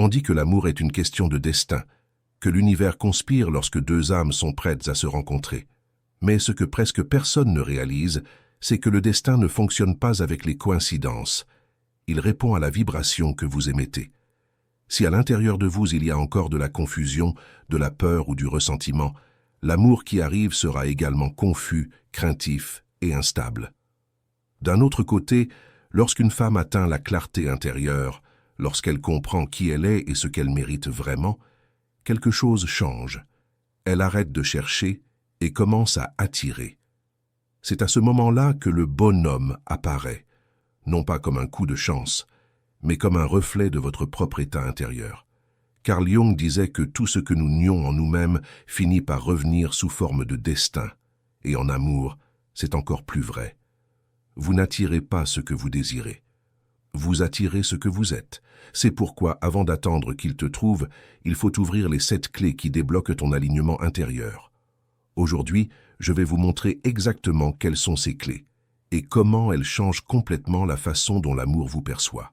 On dit que l'amour est une question de destin, que l'univers conspire lorsque deux âmes sont prêtes à se rencontrer. Mais ce que presque personne ne réalise, c'est que le destin ne fonctionne pas avec les coïncidences. Il répond à la vibration que vous émettez. Si à l'intérieur de vous il y a encore de la confusion, de la peur ou du ressentiment, l'amour qui arrive sera également confus, craintif et instable. D'un autre côté, lorsqu'une femme atteint la clarté intérieure, lorsqu'elle comprend qui elle est et ce qu'elle mérite vraiment, quelque chose change. Elle arrête de chercher et commence à attirer. C'est à ce moment-là que le bonhomme apparaît, non pas comme un coup de chance, mais comme un reflet de votre propre état intérieur. Carl Jung disait que tout ce que nous nions en nous-mêmes finit par revenir sous forme de destin, et en amour, c'est encore plus vrai. Vous n'attirez pas ce que vous désirez. Vous attirez ce que vous êtes. C'est pourquoi, avant d'attendre qu'il te trouve, il faut ouvrir les 7 clés qui débloquent ton alignement intérieur. Aujourd'hui, je vais vous montrer exactement quelles sont ces clés et comment elles changent complètement la façon dont l'amour vous perçoit.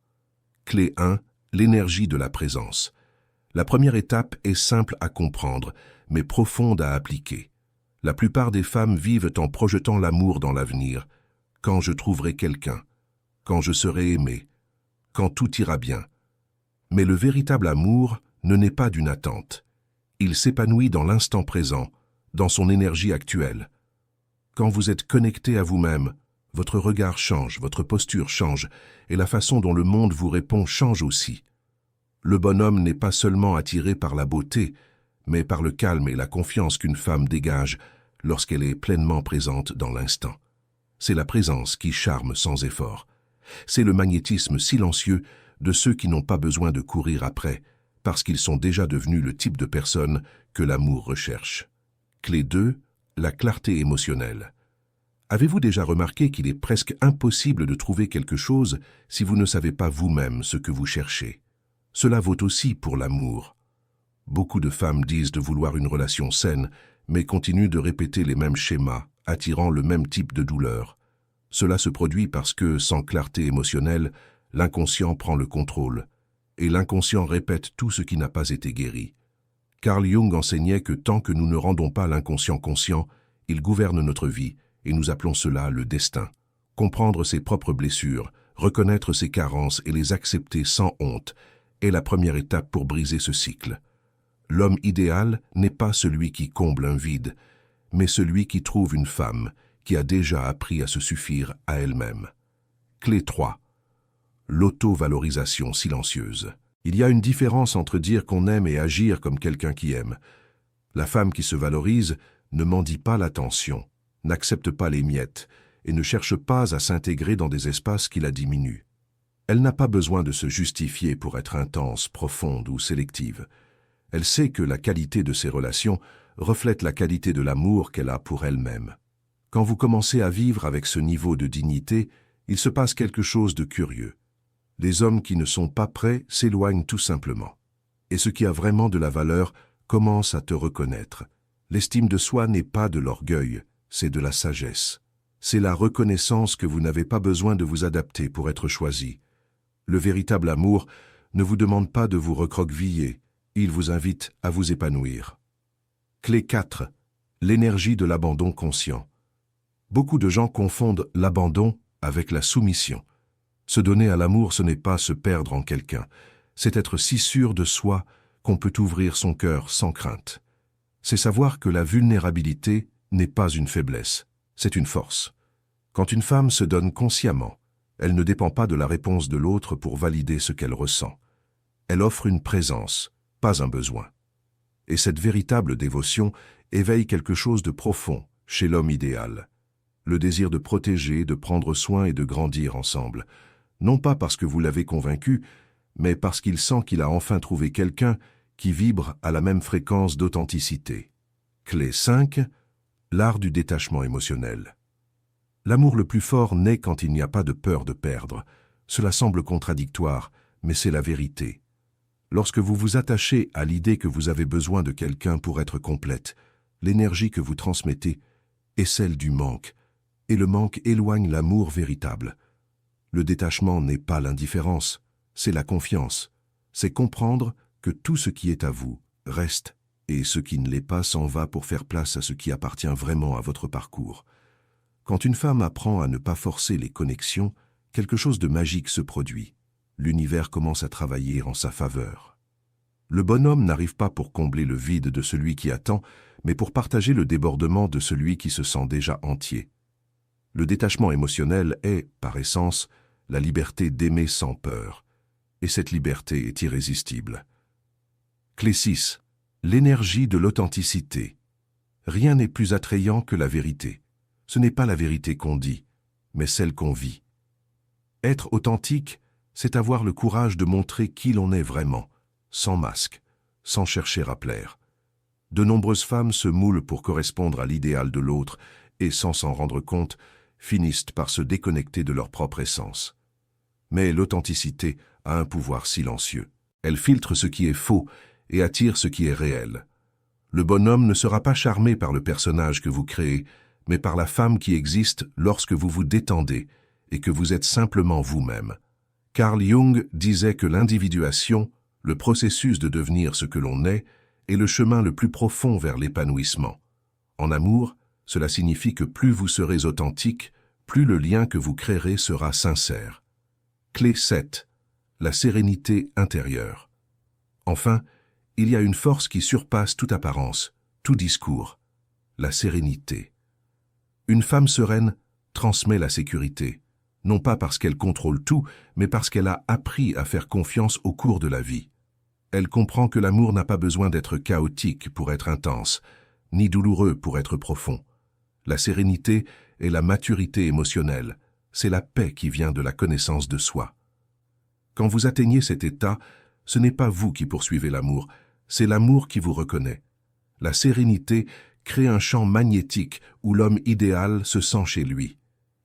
Clé 1, l'énergie de la présence. La première étape est simple à comprendre, mais profonde à appliquer. La plupart des femmes vivent en projetant l'amour dans l'avenir. Quand je trouverai quelqu'un, quand je serai aimée, quand tout ira bien. Mais le véritable amour ne naît pas d'une attente. Il s'épanouit dans l'instant présent, dans son énergie actuelle. Quand vous êtes connecté à vous-même, votre regard change, votre posture change, et la façon dont le monde vous répond change aussi. Le bonhomme n'est pas seulement attiré par la beauté, mais par le calme et la confiance qu'une femme dégage lorsqu'elle est pleinement présente dans l'instant. C'est la présence qui charme sans effort. C'est le magnétisme silencieux de ceux qui n'ont pas besoin de courir après, parce qu'ils sont déjà devenus le type de personne que l'amour recherche. Clé 2, la clarté émotionnelle. Avez-vous déjà remarqué qu'il est presque impossible de trouver quelque chose si vous ne savez pas vous-même ce que vous cherchez? Cela vaut aussi pour l'amour. Beaucoup de femmes disent de vouloir une relation saine, mais continuent de répéter les mêmes schémas, attirant le même type de douleur. Cela se produit parce que, sans clarté émotionnelle, l'inconscient prend le contrôle, et l'inconscient répète tout ce qui n'a pas été guéri. Carl Jung enseignait que tant que nous ne rendons pas l'inconscient conscient, il gouverne notre vie, et nous appelons cela le destin. Comprendre ses propres blessures, reconnaître ses carences et les accepter sans honte est la première étape pour briser ce cycle. L'homme idéal n'est pas celui qui comble un vide, mais celui qui trouve une femme qui a déjà appris à se suffire à elle-même. Clé 3. L'auto-valorisation silencieuse. Il y a une différence entre dire qu'on aime et agir comme quelqu'un qui aime. La femme qui se valorise ne mendie pas l'attention, n'accepte pas les miettes et ne cherche pas à s'intégrer dans des espaces qui la diminuent. Elle n'a pas besoin de se justifier pour être intense, profonde ou sélective. Elle sait que la qualité de ses relations reflète la qualité de l'amour qu'elle a pour elle-même. Quand vous commencez à vivre avec ce niveau de dignité, il se passe quelque chose de curieux. Les hommes qui ne sont pas prêts s'éloignent tout simplement. Et ce qui a vraiment de la valeur commence à te reconnaître. L'estime de soi n'est pas de l'orgueil, c'est de la sagesse. C'est la reconnaissance que vous n'avez pas besoin de vous adapter pour être choisi. Le véritable amour ne vous demande pas de vous recroqueviller, il vous invite à vous épanouir. Clé 4. L'énergie de l'abandon conscient. Beaucoup de gens confondent l'abandon avec la soumission. Se donner à l'amour, ce n'est pas se perdre en quelqu'un, c'est être si sûr de soi qu'on peut ouvrir son cœur sans crainte. C'est savoir que la vulnérabilité n'est pas une faiblesse, c'est une force. Quand une femme se donne consciemment, elle ne dépend pas de la réponse de l'autre pour valider ce qu'elle ressent. Elle offre une présence, pas un besoin. Et cette véritable dévotion éveille quelque chose de profond chez l'homme idéal. Le désir de protéger, de prendre soin et de grandir ensemble. Non pas parce que vous l'avez convaincu, mais parce qu'il sent qu'il a enfin trouvé quelqu'un qui vibre à la même fréquence d'authenticité. Clé 5. L'art du détachement émotionnel. L'amour le plus fort naît quand il n'y a pas de peur de perdre. Cela semble contradictoire, mais c'est la vérité. Lorsque vous vous attachez à l'idée que vous avez besoin de quelqu'un pour être complète, l'énergie que vous transmettez est celle du manque, et le manque éloigne l'amour véritable. Le détachement n'est pas l'indifférence, c'est la confiance. C'est comprendre que tout ce qui est à vous reste et ce qui ne l'est pas s'en va pour faire place à ce qui appartient vraiment à votre parcours. Quand une femme apprend à ne pas forcer les connexions, quelque chose de magique se produit. L'univers commence à travailler en sa faveur. Le bonhomme n'arrive pas pour combler le vide de celui qui attend, mais pour partager le débordement de celui qui se sent déjà entier. Le détachement émotionnel est, par essence, la liberté d'aimer sans peur. Et cette liberté est irrésistible. Clé 6. L'énergie de l'authenticité. Rien n'est plus attrayant que la vérité. Ce n'est pas la vérité qu'on dit, mais celle qu'on vit. Être authentique, c'est avoir le courage de montrer qui l'on est vraiment, sans masque, sans chercher à plaire. De nombreuses femmes se moulent pour correspondre à l'idéal de l'autre et, sans s'en rendre compte, finissent par se déconnecter de leur propre essence. Mais l'authenticité a un pouvoir silencieux. Elle filtre ce qui est faux et attire ce qui est réel. Le bonhomme ne sera pas charmé par le personnage que vous créez, mais par la femme qui existe lorsque vous vous détendez et que vous êtes simplement vous-même. Carl Jung disait que l'individuation, le processus de devenir ce que l'on est le chemin le plus profond vers l'épanouissement. En amour, cela signifie que plus vous serez authentique, plus le lien que vous créerez sera sincère. Clé 7. La sérénité intérieure. Enfin, il y a une force qui surpasse toute apparence, tout discours. La sérénité. Une femme sereine transmet la sécurité, non pas parce qu'elle contrôle tout, mais parce qu'elle a appris à faire confiance au cours de la vie. Elle comprend que l'amour n'a pas besoin d'être chaotique pour être intense, ni douloureux pour être profond. La sérénité est la maturité émotionnelle, c'est la paix qui vient de la connaissance de soi. Quand vous atteignez cet état, ce n'est pas vous qui poursuivez l'amour, c'est l'amour qui vous reconnaît. La sérénité crée un champ magnétique où l'homme idéal se sent chez lui.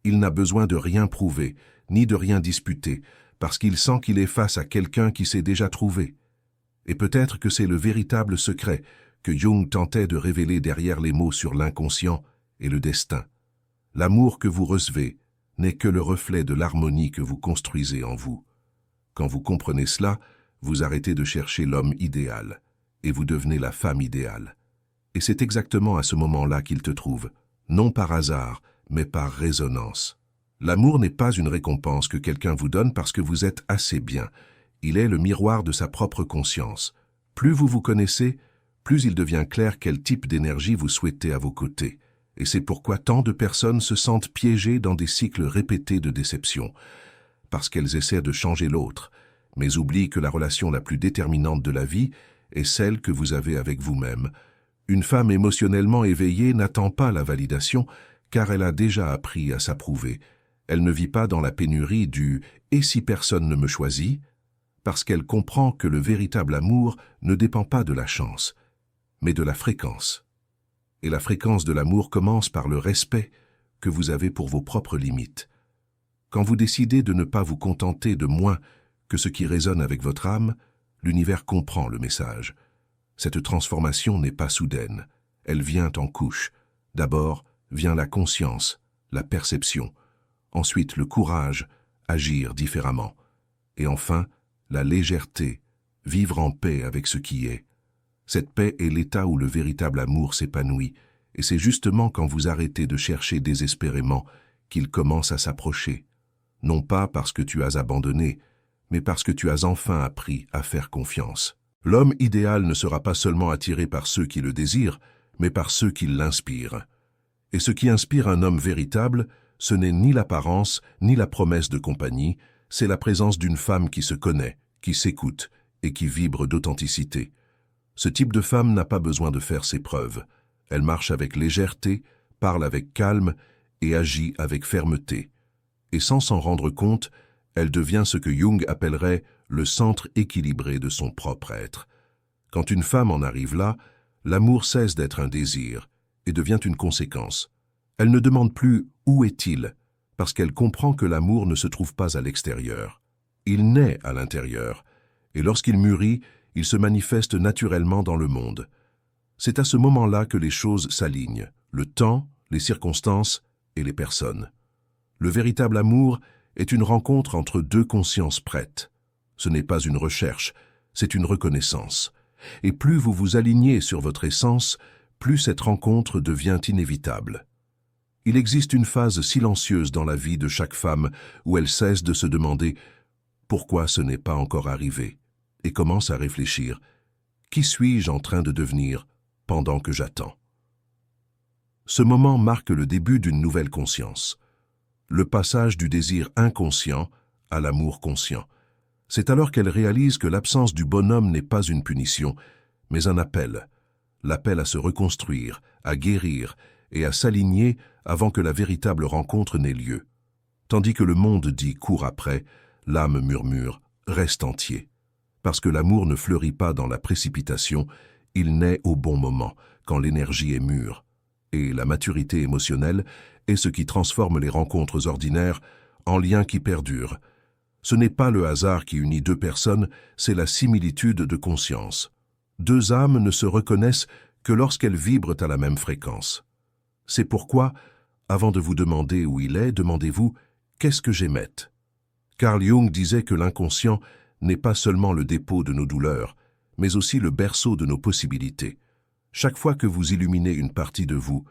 Il n'a besoin de rien prouver, ni de rien disputer, parce qu'il sent qu'il est face à quelqu'un qui s'est déjà trouvé. Et peut-être que c'est le véritable secret que Jung tentait de révéler derrière les mots sur l'inconscient et le destin. L'amour que vous recevez n'est que le reflet de l'harmonie que vous construisez en vous. Quand vous comprenez cela, vous arrêtez de chercher l'homme idéal, et vous devenez la femme idéale. Et c'est exactement à ce moment-là qu'il te trouve, non par hasard, mais par résonance. L'amour n'est pas une récompense que quelqu'un vous donne parce que vous êtes assez bien. Il est le miroir de sa propre conscience. Plus vous vous connaissez, plus il devient clair quel type d'énergie vous souhaitez à vos côtés. Et c'est pourquoi tant de personnes se sentent piégées dans des cycles répétés de déception, parce qu'elles essaient de changer l'autre, mais oublient que la relation la plus déterminante de la vie est celle que vous avez avec vous-même. Une femme émotionnellement éveillée n'attend pas la validation, car elle a déjà appris à s'approuver. Elle ne vit pas dans la pénurie du « et si personne ne me choisit ?» parce qu'elle comprend que le véritable amour ne dépend pas de la chance, mais de la fréquence. Et la fréquence de l'amour commence par le respect que vous avez pour vos propres limites. Quand vous décidez de ne pas vous contenter de moins que ce qui résonne avec votre âme, l'univers comprend le message. Cette transformation n'est pas soudaine, elle vient en couches. D'abord vient la conscience, la perception, ensuite le courage, agir différemment, et enfin la légèreté, vivre en paix avec ce qui est. Cette paix est l'état où le véritable amour s'épanouit, et c'est justement quand vous arrêtez de chercher désespérément qu'il commence à s'approcher. Non pas parce que tu as abandonné, mais parce que tu as enfin appris à faire confiance. L'homme idéal ne sera pas seulement attiré par ceux qui le désirent, mais par ceux qui l'inspirent. Et ce qui inspire un homme véritable, ce n'est ni l'apparence, ni la promesse de compagnie, c'est la présence d'une femme qui se connaît, qui s'écoute et qui vibre d'authenticité. Ce type de femme n'a pas besoin de faire ses preuves. Elle marche avec légèreté, parle avec calme et agit avec fermeté. Et sans s'en rendre compte, elle devient ce que Jung appellerait le centre équilibré de son propre être. Quand une femme en arrive là, l'amour cesse d'être un désir et devient une conséquence. Elle ne demande plus « où est-il ?» parce qu'elle comprend que l'amour ne se trouve pas à l'extérieur. Il naît à l'intérieur, et lorsqu'il mûrit, il se manifeste naturellement dans le monde. C'est à ce moment-là que les choses s'alignent, le temps, les circonstances et les personnes. Le véritable amour est une rencontre entre deux consciences prêtes. Ce n'est pas une recherche, c'est une reconnaissance. Et plus vous vous alignez sur votre essence, plus cette rencontre devient inévitable. Il existe une phase silencieuse dans la vie de chaque femme où elle cesse de se demander pourquoi ce n'est pas encore arrivé et commence à réfléchir « Qui suis-je en train de devenir pendant que j'attends ?» Ce moment marque le début d'une nouvelle conscience, le passage du désir inconscient à l'amour conscient. C'est alors qu'elle réalise que l'absence du bonhomme n'est pas une punition, mais un appel. L'appel à se reconstruire, à guérir et à s'aligner avant que la véritable rencontre n'ait lieu. Tandis que le monde dit « cours après », l'âme murmure « reste entier ». Parce que l'amour ne fleurit pas dans la précipitation, il naît au bon moment, quand l'énergie est mûre. Et la maturité émotionnelle est ce qui transforme les rencontres ordinaires en liens qui perdurent. Ce n'est pas le hasard qui unit deux personnes, c'est la similitude de conscience. Deux âmes ne se reconnaissent que lorsqu'elles vibrent à la même fréquence. C'est pourquoi, avant de vous demander où il est, demandez-vous « qu'est-ce que j'émette ?» Carl Jung disait que l'inconscient n'est pas seulement le dépôt de nos douleurs, mais aussi le berceau de nos possibilités. Chaque fois que vous illuminez une partie de vous,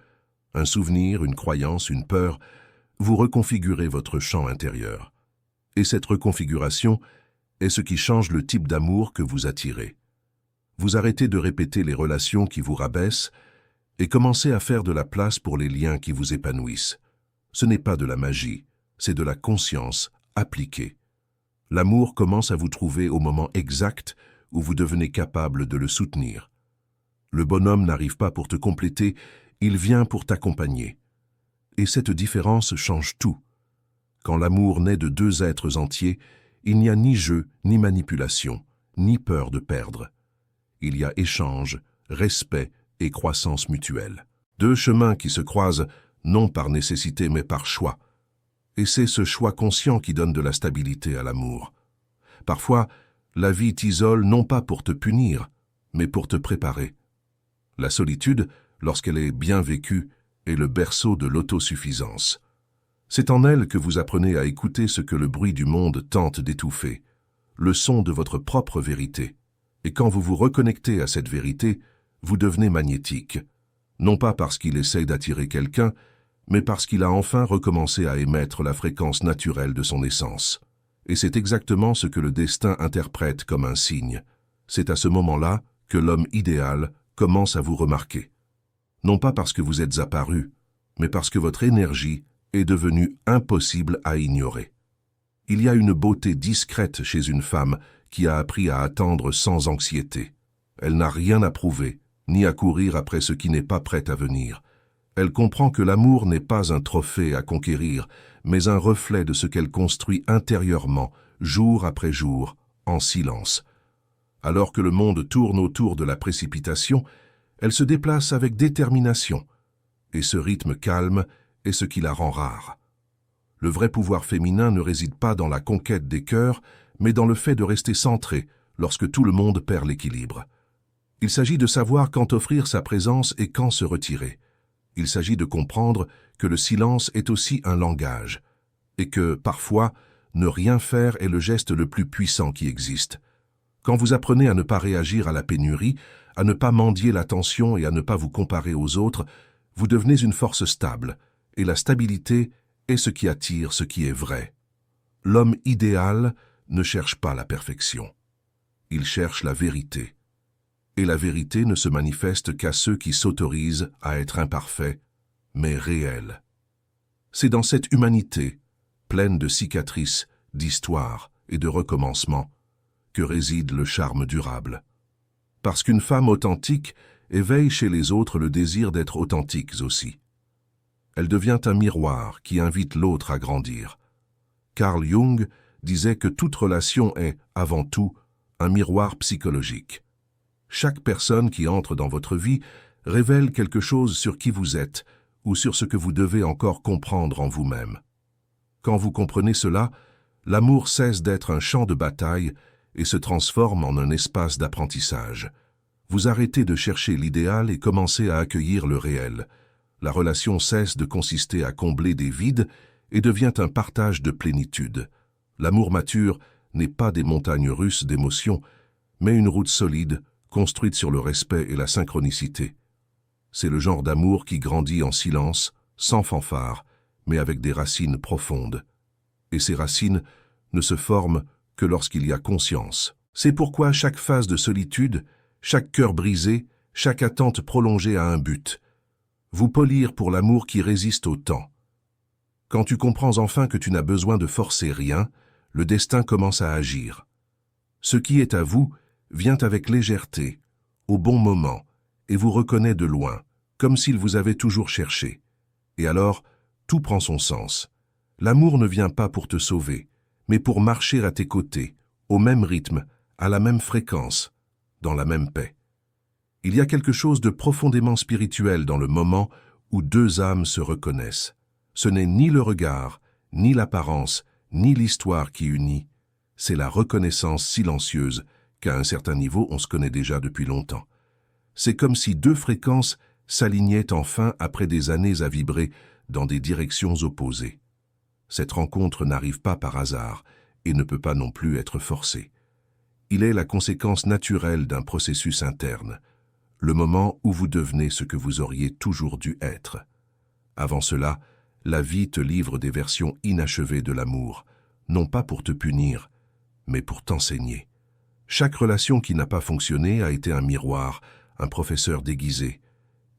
un souvenir, une croyance, une peur, vous reconfigurez votre champ intérieur. Et cette reconfiguration est ce qui change le type d'amour que vous attirez. Vous arrêtez de répéter les relations qui vous rabaissent et commencez à faire de la place pour les liens qui vous épanouissent. Ce n'est pas de la magie, c'est de la conscience appliquée. L'amour commence à vous trouver au moment exact où vous devenez capable de le soutenir. Le bonhomme n'arrive pas pour te compléter, il vient pour t'accompagner. Et cette différence change tout. Quand l'amour naît de deux êtres entiers, il n'y a ni jeu, ni manipulation, ni peur de perdre. Il y a échange, respect et croissance mutuelle. Deux chemins qui se croisent, non par nécessité mais par choix. Et c'est ce choix conscient qui donne de la stabilité à l'amour. Parfois, la vie t'isole non pas pour te punir, mais pour te préparer. La solitude, lorsqu'elle est bien vécue, est le berceau de l'autosuffisance. C'est en elle que vous apprenez à écouter ce que le bruit du monde tente d'étouffer, le son de votre propre vérité. Et quand vous vous reconnectez à cette vérité, vous devenez magnétique, non pas parce qu'il essaye d'attirer quelqu'un, mais parce qu'il a enfin recommencé à émettre la fréquence naturelle de son essence. Et c'est exactement ce que le destin interprète comme un signe. C'est à ce moment-là que l'homme idéal commence à vous remarquer. Non pas parce que vous êtes apparu, mais parce que votre énergie est devenue impossible à ignorer. Il y a une beauté discrète chez une femme qui a appris à attendre sans anxiété. Elle n'a rien à prouver, ni à courir après ce qui n'est pas prêt à venir. Elle comprend que l'amour n'est pas un trophée à conquérir, mais un reflet de ce qu'elle construit intérieurement, jour après jour, en silence. Alors que le monde tourne autour de la précipitation, elle se déplace avec détermination, et ce rythme calme est ce qui la rend rare. Le vrai pouvoir féminin ne réside pas dans la conquête des cœurs, mais dans le fait de rester centré lorsque tout le monde perd l'équilibre. Il s'agit de savoir quand offrir sa présence et quand se retirer. Il s'agit de comprendre que le silence est aussi un langage, et que, parfois, ne rien faire est le geste le plus puissant qui existe. Quand vous apprenez à ne pas réagir à la pénurie, à ne pas mendier l'attention et à ne pas vous comparer aux autres, vous devenez une force stable, et la stabilité est ce qui attire ce qui est vrai. L'homme idéal ne cherche pas la perfection. Il cherche la vérité. Et la vérité ne se manifeste qu'à ceux qui s'autorisent à être imparfaits, mais réels. C'est dans cette humanité, pleine de cicatrices, d'histoires et de recommencements, que réside le charme durable. Parce qu'une femme authentique éveille chez les autres le désir d'être authentiques aussi. Elle devient un miroir qui invite l'autre à grandir. Carl Jung disait que toute relation est, avant tout, un miroir psychologique. Chaque personne qui entre dans votre vie révèle quelque chose sur qui vous êtes ou sur ce que vous devez encore comprendre en vous-même. Quand vous comprenez cela, l'amour cesse d'être un champ de bataille et se transforme en un espace d'apprentissage. Vous arrêtez de chercher l'idéal et commencez à accueillir le réel. La relation cesse de consister à combler des vides et devient un partage de plénitude. L'amour mature n'est pas des montagnes russes d'émotions, mais une route solide, construite sur le respect et la synchronicité. C'est le genre d'amour qui grandit en silence, sans fanfare, mais avec des racines profondes. Et ces racines ne se forment que lorsqu'il y a conscience. C'est pourquoi chaque phase de solitude, chaque cœur brisé, chaque attente prolongée a un but. Vous polir pour l'amour qui résiste au temps. Quand tu comprends enfin que tu n'as besoin de forcer rien, le destin commence à agir. Ce qui est à vous vient avec légèreté, au bon moment, et vous reconnaît de loin, comme s'il vous avait toujours cherché. Et alors, tout prend son sens. L'amour ne vient pas pour te sauver, mais pour marcher à tes côtés, au même rythme, à la même fréquence, dans la même paix. Il y a quelque chose de profondément spirituel dans le moment où deux âmes se reconnaissent. Ce n'est ni le regard, ni l'apparence, ni l'histoire qui unit. C'est la reconnaissance silencieuse qu'à un certain niveau on se connaît déjà depuis longtemps. C'est comme si deux fréquences s'alignaient enfin après des années à vibrer dans des directions opposées. Cette rencontre n'arrive pas par hasard et ne peut pas non plus être forcée. Il est la conséquence naturelle d'un processus interne, le moment où vous devenez ce que vous auriez toujours dû être. Avant cela, la vie te livre des versions inachevées de l'amour, non pas pour te punir, mais pour t'enseigner. Chaque relation qui n'a pas fonctionné a été un miroir, un professeur déguisé.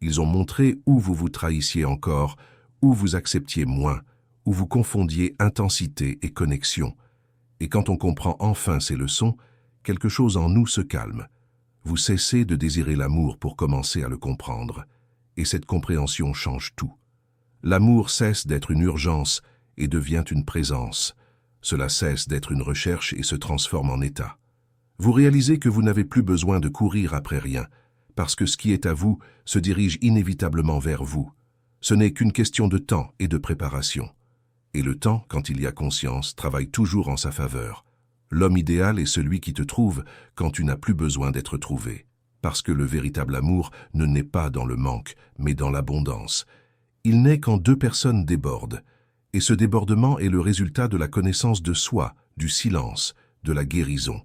Ils ont montré où vous vous trahissiez encore, où vous acceptiez moins, où vous confondiez intensité et connexion. Et quand on comprend enfin ces leçons, quelque chose en nous se calme. Vous cessez de désirer l'amour pour commencer à le comprendre. Et cette compréhension change tout. L'amour cesse d'être une urgence et devient une présence. Cela cesse d'être une recherche et se transforme en état. Vous réalisez que vous n'avez plus besoin de courir après rien, parce que ce qui est à vous se dirige inévitablement vers vous. Ce n'est qu'une question de temps et de préparation. Et le temps, quand il y a conscience, travaille toujours en sa faveur. L'homme idéal est celui qui te trouve quand tu n'as plus besoin d'être trouvé. Parce que le véritable amour ne naît pas dans le manque, mais dans l'abondance. Il naît quand deux personnes débordent. Et ce débordement est le résultat de la connaissance de soi, du silence, de la guérison.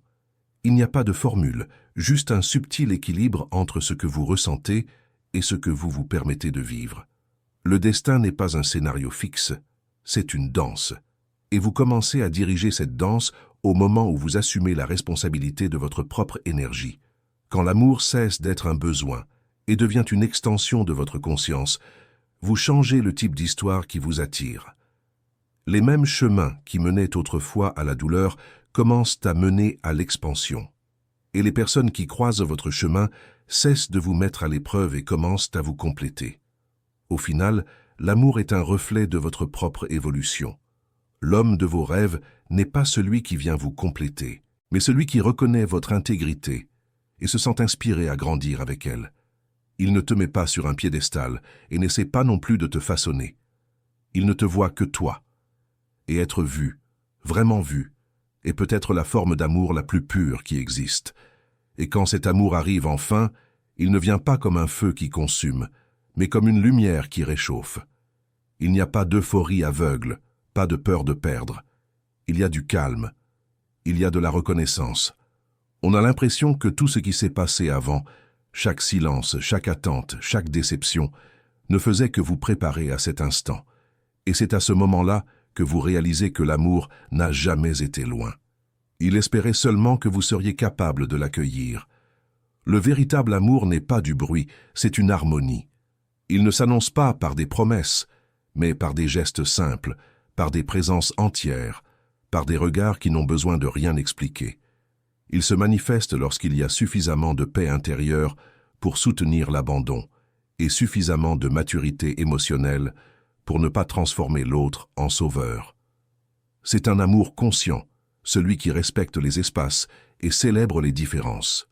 Il n'y a pas de formule, juste un subtil équilibre entre ce que vous ressentez et ce que vous vous permettez de vivre. Le destin n'est pas un scénario fixe, c'est une danse. Et vous commencez à diriger cette danse au moment où vous assumez la responsabilité de votre propre énergie. Quand l'amour cesse d'être un besoin et devient une extension de votre conscience, vous changez le type d'histoire qui vous attire. Les mêmes chemins qui menaient autrefois à la douleur commencent à mener à l'expansion. Et les personnes qui croisent votre chemin cessent de vous mettre à l'épreuve et commencent à vous compléter. Au final, l'amour est un reflet de votre propre évolution. L'homme de vos rêves n'est pas celui qui vient vous compléter, mais celui qui reconnaît votre intégrité et se sent inspiré à grandir avec elle. Il ne te met pas sur un piédestal et n'essaie pas non plus de te façonner. Il ne te voit que toi. Et être vu, vraiment vu, est peut-être la forme d'amour la plus pure qui existe. Et quand cet amour arrive enfin, il ne vient pas comme un feu qui consume, mais comme une lumière qui réchauffe. Il n'y a pas d'euphorie aveugle, pas de peur de perdre. Il y a du calme. Il y a de la reconnaissance. On a l'impression que tout ce qui s'est passé avant, chaque silence, chaque attente, chaque déception, ne faisait que vous préparer à cet instant. Et c'est à ce moment-là que vous réalisez que l'amour n'a jamais été loin. Il espérait seulement que vous seriez capable de l'accueillir. Le véritable amour n'est pas du bruit, c'est une harmonie. Il ne s'annonce pas par des promesses, mais par des gestes simples, par des présences entières, par des regards qui n'ont besoin de rien expliquer. Il se manifeste lorsqu'il y a suffisamment de paix intérieure pour soutenir l'abandon et suffisamment de maturité émotionnelle pour ne pas transformer l'autre en sauveur. C'est un amour conscient, celui qui respecte les espaces et célèbre les différences.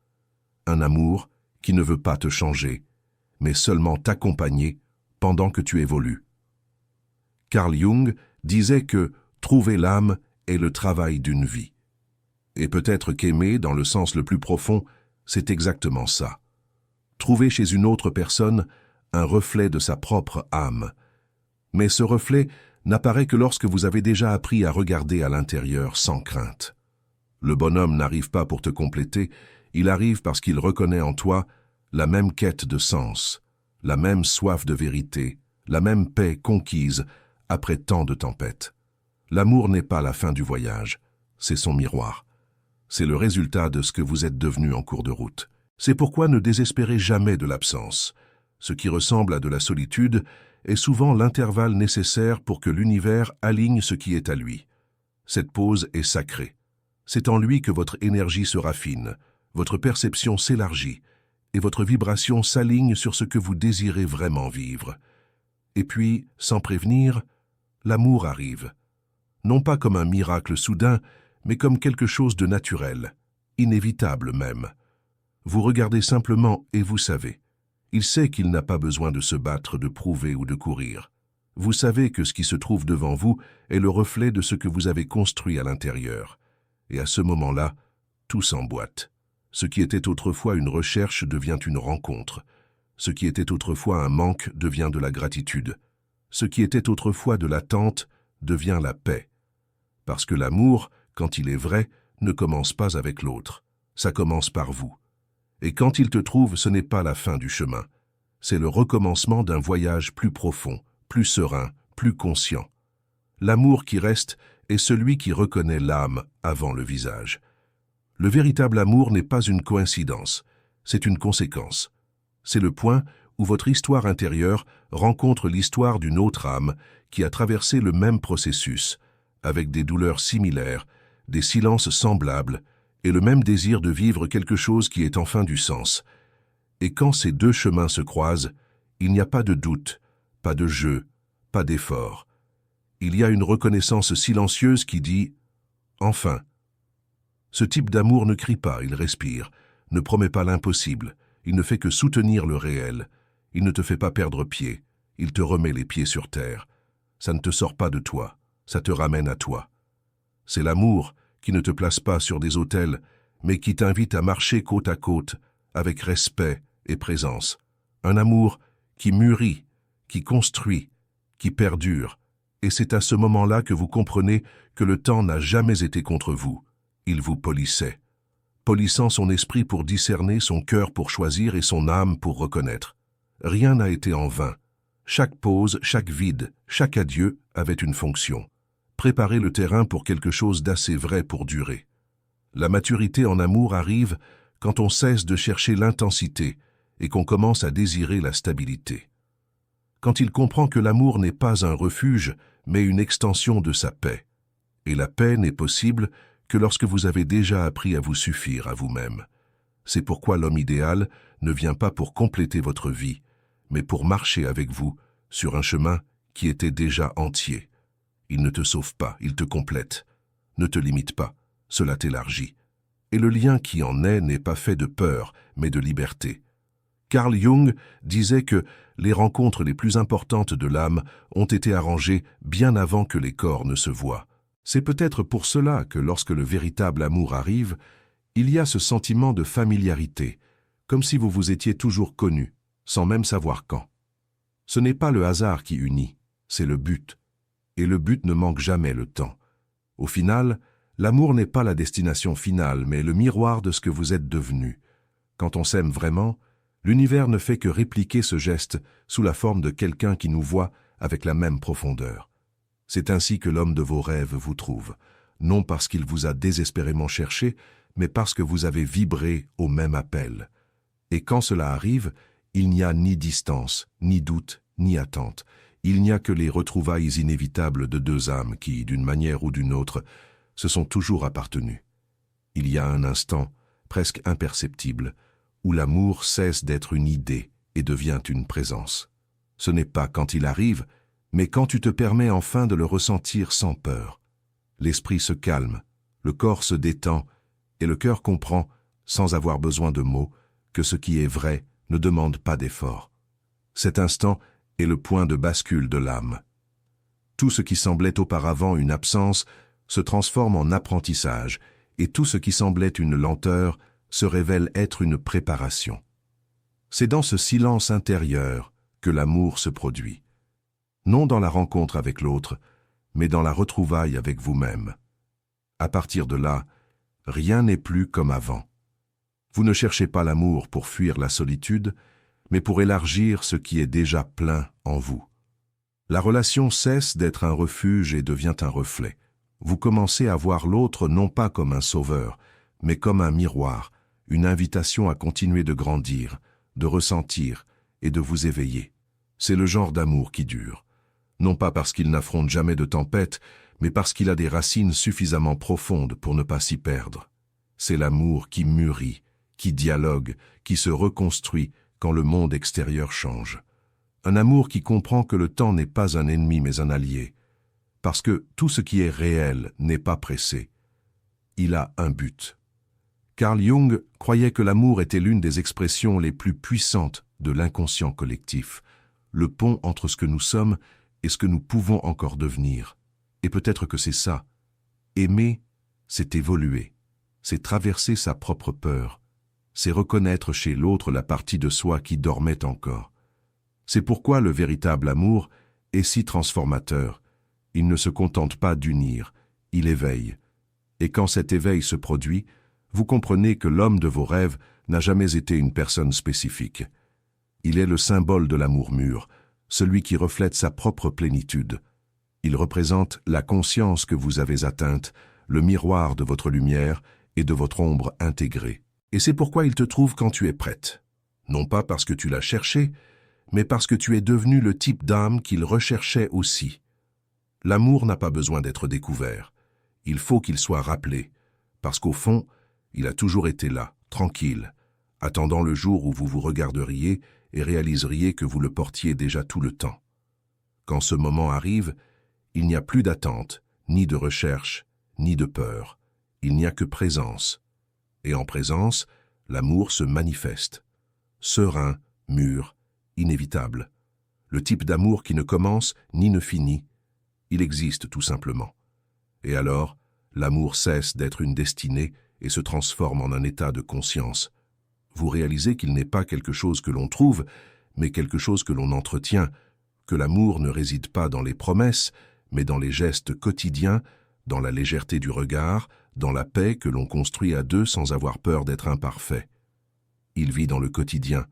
Un amour qui ne veut pas te changer, mais seulement t'accompagner pendant que tu évolues. Carl Jung disait que trouver l'âme est le travail d'une vie. Et peut-être qu'aimer, dans le sens le plus profond, c'est exactement ça. Trouver chez une autre personne un reflet de sa propre âme. Mais ce reflet n'apparaît que lorsque vous avez déjà appris à regarder à l'intérieur sans crainte. Le bonhomme n'arrive pas pour te compléter, Il arrive parce qu'il reconnaît en toi la même quête de sens, la même soif de vérité, la même paix conquise après tant de tempêtes. L'amour n'est pas la fin du voyage, c'est son miroir. C'est le résultat de ce que vous êtes devenu en cours de route. C'est pourquoi ne désespérez jamais de l'absence. Ce qui ressemble à de la solitude est souvent l'intervalle nécessaire pour que l'univers aligne ce qui est à lui. Cette pause est sacrée. C'est en lui que votre énergie se raffine, votre perception s'élargit et votre vibration s'aligne sur ce que vous désirez vraiment vivre. Et puis, sans prévenir, l'amour arrive. Non pas comme un miracle soudain, mais comme quelque chose de naturel, inévitable même. Vous regardez simplement et vous savez. Il sait qu'il n'a pas besoin de se battre, de prouver ou de courir. Vous savez que ce qui se trouve devant vous est le reflet de ce que vous avez construit à l'intérieur. Et à ce moment-là, tout s'emboîte. Ce qui était autrefois une recherche devient une rencontre. Ce qui était autrefois un manque devient de la gratitude. Ce qui était autrefois de l'attente devient la paix. Parce que l'amour, quand il est vrai, ne commence pas avec l'autre. Ça commence par vous. Et quand il te trouve, ce n'est pas la fin du chemin. C'est le recommencement d'un voyage plus profond, plus serein, plus conscient. L'amour qui reste est celui qui reconnaît l'âme avant le visage. Le véritable amour n'est pas une coïncidence, c'est une conséquence. C'est le point où votre histoire intérieure rencontre l'histoire d'une autre âme qui a traversé le même processus, avec des douleurs similaires, des silences semblables et le même désir de vivre quelque chose qui ait enfin du sens. Et quand ces deux chemins se croisent, il n'y a pas de doute, pas de jeu, pas d'effort. Il y a une reconnaissance silencieuse qui dit « Enfin ». Ce type d'amour ne crie pas, il respire, ne promet pas l'impossible, il ne fait que soutenir le réel, il ne te fait pas perdre pied, il te remet les pieds sur terre. Ça ne te sort pas de toi, ça te ramène à toi. C'est l'amour qui ne te place pas sur des autels, mais qui t'invite à marcher côte à côte, avec respect et présence. Un amour qui mûrit, qui construit, qui perdure. Et c'est à ce moment-là que vous comprenez que le temps n'a jamais été contre vous. Il vous polissait, polissant son esprit pour discerner, son cœur pour choisir et son âme pour reconnaître. Rien n'a été en vain. Chaque pause, chaque vide, chaque adieu avait une fonction. Préparer le terrain pour quelque chose d'assez vrai pour durer. La maturité en amour arrive quand on cesse de chercher l'intensité et qu'on commence à désirer la stabilité. Quand il comprend que l'amour n'est pas un refuge, mais une extension de sa paix. Et la paix n'est possible que lorsque vous avez déjà appris à vous suffire à vous-même. C'est pourquoi l'homme idéal ne vient pas pour compléter votre vie, mais pour marcher avec vous sur un chemin qui était déjà entier. Il ne te sauve pas, il te complète. Ne te limite pas, cela t'élargit. Et le lien qui en est n'est pas fait de peur, mais de liberté. Carl Jung disait que les rencontres les plus importantes de l'âme ont été arrangées bien avant que les corps ne se voient. C'est peut-être pour cela que lorsque le véritable amour arrive, il y a ce sentiment de familiarité, comme si vous vous étiez toujours connus, sans même savoir quand. Ce n'est pas le hasard qui unit, c'est le but. Et le but ne manque jamais le temps. Au final, l'amour n'est pas la destination finale, mais le miroir de ce que vous êtes devenu. Quand on s'aime vraiment, l'univers ne fait que répliquer ce geste sous la forme de quelqu'un qui nous voit avec la même profondeur. C'est ainsi que l'homme de vos rêves vous trouve, non parce qu'il vous a désespérément cherché, mais parce que vous avez vibré au même appel. Et quand cela arrive, il n'y a ni distance, ni doute, ni attente. Il n'y a que les retrouvailles inévitables de deux âmes qui, d'une manière ou d'une autre, se sont toujours appartenues. Il y a un instant, presque imperceptible, où l'amour cesse d'être une idée et devient une présence. Ce n'est pas quand il arrive, mais quand tu te permets enfin de le ressentir sans peur. L'esprit se calme, le corps se détend, et le cœur comprend, sans avoir besoin de mots, que ce qui est vrai ne demande pas d'effort. Cet instant est le point de bascule de l'âme. Tout ce qui semblait auparavant une absence se transforme en apprentissage, et tout ce qui semblait une lenteur se révèle être une préparation. C'est dans ce silence intérieur que l'amour se produit. Non dans la rencontre avec l'autre, mais dans la retrouvaille avec vous-même. À partir de là, rien n'est plus comme avant. Vous ne cherchez pas l'amour pour fuir la solitude, mais pour élargir ce qui est déjà plein en vous. La relation cesse d'être un refuge et devient un reflet. Vous commencez à voir l'autre non pas comme un sauveur, mais comme un miroir, une invitation à continuer de grandir, de ressentir et de vous éveiller. C'est le genre d'amour qui dure. Non pas parce qu'il n'affronte jamais de tempête, mais parce qu'il a des racines suffisamment profondes pour ne pas s'y perdre. C'est l'amour qui mûrit, qui dialogue, qui se reconstruit quand le monde extérieur change. Un amour qui comprend que le temps n'est pas un ennemi mais un allié, parce que tout ce qui est réel n'est pas pressé. Il a un but. Carl Jung croyait que l'amour était l'une des expressions les plus puissantes de l'inconscient collectif, le pont entre ce que nous sommes et ce que nous pouvons encore devenir. Et peut-être que c'est ça. Aimer, c'est évoluer, c'est traverser sa propre peur, c'est reconnaître chez l'autre la partie de soi qui dormait encore. C'est pourquoi le véritable amour est si transformateur. Il ne se contente pas d'unir, il éveille. Et quand cet éveil se produit, vous comprenez que l'homme de vos rêves n'a jamais été une personne spécifique. Il est le symbole de l'amour mûr, celui qui reflète sa propre plénitude. Il représente la conscience que vous avez atteinte, le miroir de votre lumière et de votre ombre intégrée. Et c'est pourquoi il te trouve quand tu es prête. Non pas parce que tu l'as cherché, mais parce que tu es devenu le type d'âme qu'il recherchait aussi. L'amour n'a pas besoin d'être découvert. Il faut qu'il soit rappelé, parce qu'au fond, il a toujours été là, tranquille, attendant le jour où vous vous regarderiez et réaliseriez que vous le portiez déjà tout le temps. Quand ce moment arrive, il n'y a plus d'attente, ni de recherche, ni de peur. Il n'y a que présence. Et en présence, l'amour se manifeste. Serein, mûr, inévitable. Le type d'amour qui ne commence ni ne finit. Il existe tout simplement. Et alors, l'amour cesse d'être une destinée et se transforme en un état de conscience. Vous réalisez qu'il n'est pas quelque chose que l'on trouve, mais quelque chose que l'on entretient, que l'amour ne réside pas dans les promesses, mais dans les gestes quotidiens, dans la légèreté du regard, dans la paix que l'on construit à deux sans avoir peur d'être imparfait. Il vit dans le quotidien,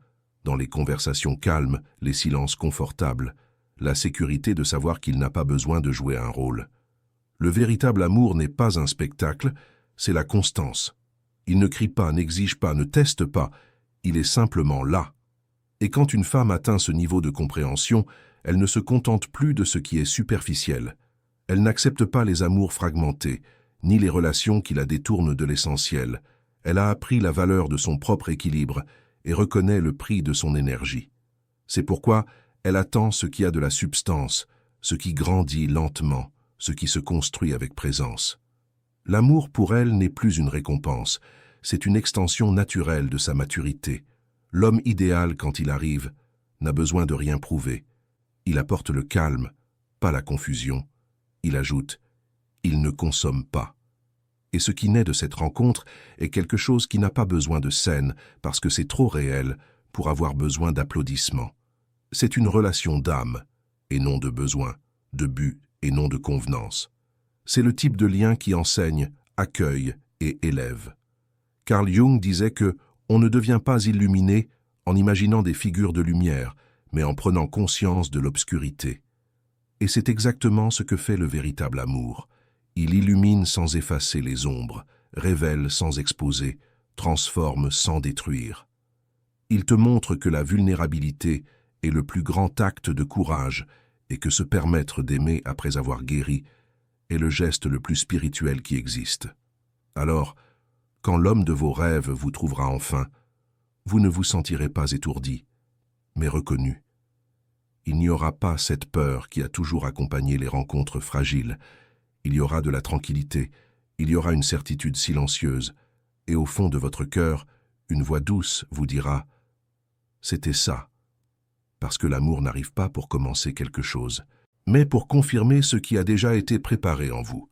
dans les conversations calmes, les silences confortables, la sécurité de savoir qu'il n'a pas besoin de jouer un rôle. Le véritable amour n'est pas un spectacle, c'est la constance. Il ne crie pas, n'exige pas, ne teste pas, il est simplement là. Et quand une femme atteint ce niveau de compréhension, elle ne se contente plus de ce qui est superficiel. Elle n'accepte pas les amours fragmentés, ni les relations qui la détournent de l'essentiel. Elle a appris la valeur de son propre équilibre et reconnaît le prix de son énergie. C'est pourquoi elle attend ce qui a de la substance, ce qui grandit lentement, ce qui se construit avec présence. L'amour pour elle n'est plus une récompense, c'est une extension naturelle de sa maturité. L'homme idéal, quand il arrive, n'a besoin de rien prouver. Il apporte le calme, pas la confusion. Il ajoute, il ne consomme pas. Et ce qui naît de cette rencontre est quelque chose qui n'a pas besoin de scène, parce que c'est trop réel pour avoir besoin d'applaudissements. C'est une relation d'âme, et non de besoin, de but et non de convenance. C'est le type de lien qui enseigne, accueille et élève. Carl Jung disait que on ne devient pas illuminé en imaginant des figures de lumière, mais en prenant conscience de l'obscurité. Et c'est exactement ce que fait le véritable amour. Il illumine sans effacer les ombres, révèle sans exposer, transforme sans détruire. Il te montre que la vulnérabilité est le plus grand acte de courage et que se permettre d'aimer après avoir guéri est le geste le plus spirituel qui existe. Alors, quand l'homme de vos rêves vous trouvera enfin, vous ne vous sentirez pas étourdi, mais reconnu. Il n'y aura pas cette peur qui a toujours accompagné les rencontres fragiles. Il y aura de la tranquillité, il y aura une certitude silencieuse, et au fond de votre cœur, une voix douce vous dira « C'était ça », parce que l'amour n'arrive pas pour commencer quelque chose, mais pour confirmer ce qui a déjà été préparé en vous.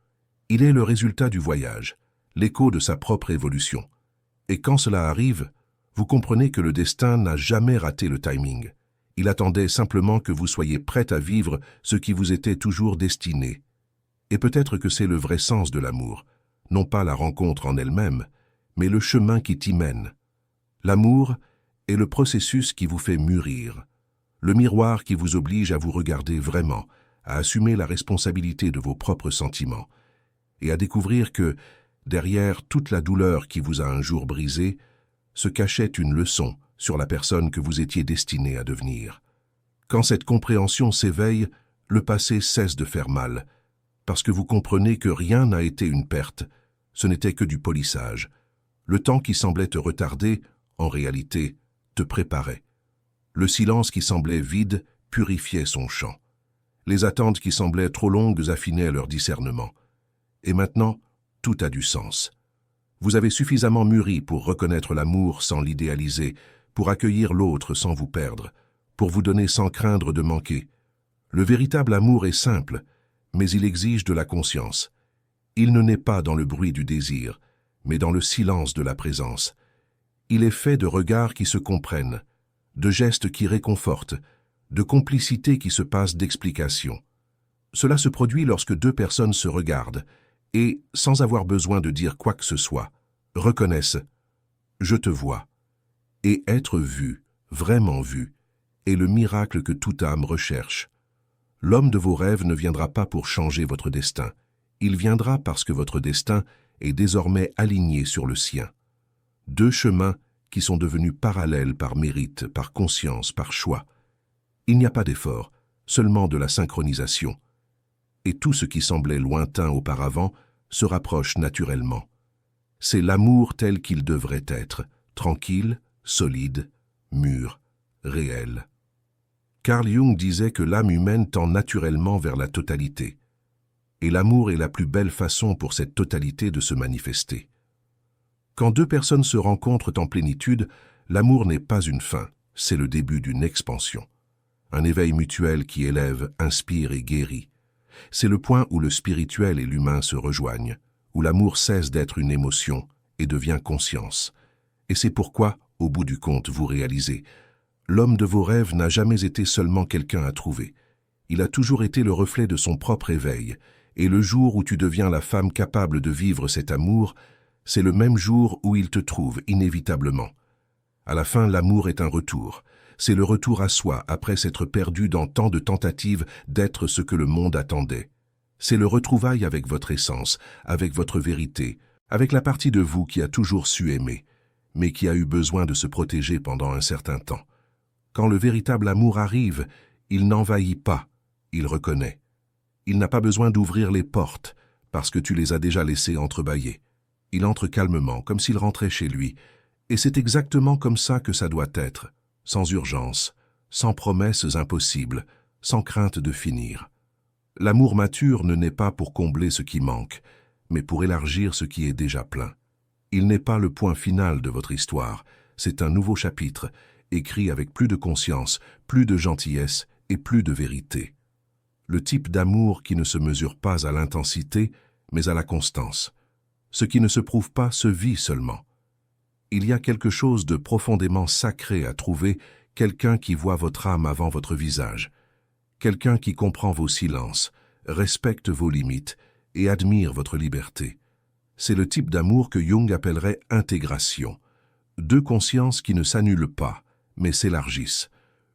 Il est le résultat du voyage, l'écho de sa propre évolution. Et quand cela arrive, vous comprenez que le destin n'a jamais raté le timing. Il attendait simplement que vous soyez prête à vivre ce qui vous était toujours destiné. Et peut-être que c'est le vrai sens de l'amour, non pas la rencontre en elle-même, mais le chemin qui t'y mène. L'amour est le processus qui vous fait mûrir, le miroir qui vous oblige à vous regarder vraiment, à assumer la responsabilité de vos propres sentiments, et à découvrir que, derrière toute la douleur qui vous a un jour brisé, se cachait une leçon sur la personne que vous étiez destiné à devenir. Quand cette compréhension s'éveille, le passé cesse de faire mal, parce que vous comprenez que rien n'a été une perte, ce n'était que du polissage. Le temps qui semblait te retarder, en réalité, te préparait. Le silence qui semblait vide purifiait son chant. Les attentes qui semblaient trop longues affinaient leur discernement. Et maintenant, tout a du sens. Vous avez suffisamment mûri pour reconnaître l'amour sans l'idéaliser, pour accueillir l'autre sans vous perdre, pour vous donner sans craindre de manquer. Le véritable amour est simple, mais il exige de la conscience. Il ne naît pas dans le bruit du désir, mais dans le silence de la présence. Il est fait de regards qui se comprennent, de gestes qui réconfortent, de complicité qui se passe d'explications. Cela se produit lorsque deux personnes se regardent et, sans avoir besoin de dire quoi que ce soit, reconnaissent « je te vois ». Et être vu, vraiment vu, est le miracle que toute âme recherche. L'homme de vos rêves ne viendra pas pour changer votre destin. Il viendra parce que votre destin est désormais aligné sur le sien. Deux chemins qui sont devenus parallèles par mérite, par conscience, par choix. Il n'y a pas d'effort, seulement de la synchronisation. Et tout ce qui semblait lointain auparavant se rapproche naturellement. C'est l'amour tel qu'il devrait être, tranquille, solide, mûr, réel. Carl Jung disait que l'âme humaine tend naturellement vers la totalité. Et l'amour est la plus belle façon pour cette totalité de se manifester. Quand deux personnes se rencontrent en plénitude, l'amour n'est pas une fin, c'est le début d'une expansion. Un éveil mutuel qui élève, inspire et guérit. C'est le point où le spirituel et l'humain se rejoignent, où l'amour cesse d'être une émotion et devient conscience. Et c'est pourquoi, au bout du compte, vous réalisez, l'homme de vos rêves n'a jamais été seulement quelqu'un à trouver. Il a toujours été le reflet de son propre éveil, et le jour où tu deviens la femme capable de vivre cet amour, c'est le même jour où il te trouve inévitablement. À la fin, l'amour est un retour. C'est le retour à soi après s'être perdu dans tant de tentatives d'être ce que le monde attendait. C'est le retrouvaille avec votre essence, avec votre vérité, avec la partie de vous qui a toujours su aimer, mais qui a eu besoin de se protéger pendant un certain temps. Quand le véritable amour arrive, il n'envahit pas, il reconnaît. Il n'a pas besoin d'ouvrir les portes, parce que tu les as déjà laissées entrebâillées. Il entre calmement, comme s'il rentrait chez lui, et c'est exactement comme ça que ça doit être, sans urgence, sans promesses impossibles, sans crainte de finir. L'amour mature ne naît pas pour combler ce qui manque, mais pour élargir ce qui est déjà plein. Il n'est pas le point final de votre histoire, c'est un nouveau chapitre, écrit avec plus de conscience, plus de gentillesse et plus de vérité. Le type d'amour qui ne se mesure pas à l'intensité, mais à la constance. Ce qui ne se prouve pas se vit seulement. Il y a quelque chose de profondément sacré à trouver, quelqu'un qui voit votre âme avant votre visage, quelqu'un qui comprend vos silences, respecte vos limites et admire votre liberté. C'est le type d'amour que Jung appellerait intégration. Deux consciences qui ne s'annulent pas, mais s'élargissent.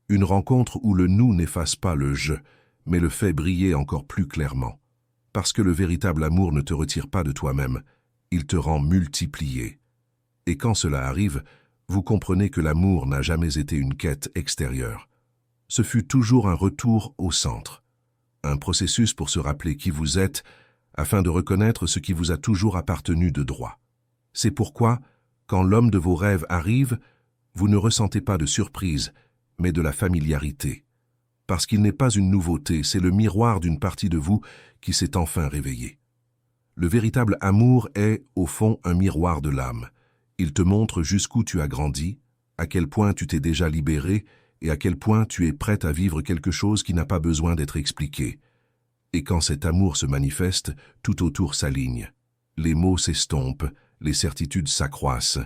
Une rencontre où le nous n'efface pas le je, mais le fait briller encore plus clairement. Parce que le véritable amour ne te retire pas de toi-même, il te rend multiplié. Et quand cela arrive, vous comprenez que l'amour n'a jamais été une quête extérieure. Ce fut toujours un retour au centre. Un processus pour se rappeler qui vous êtes, afin de reconnaître ce qui vous a toujours appartenu de droit. C'est pourquoi, quand l'homme de vos rêves arrive, vous ne ressentez pas de surprise, mais de la familiarité. Parce qu'il n'est pas une nouveauté, c'est le miroir d'une partie de vous qui s'est enfin réveillée. Le véritable amour est, au fond, un miroir de l'âme. Il te montre jusqu'où tu as grandi, à quel point tu t'es déjà libéré et à quel point tu es prête à vivre quelque chose qui n'a pas besoin d'être expliqué. Et quand cet amour se manifeste, tout autour s'aligne. Les mots s'estompent, les certitudes s'accroissent,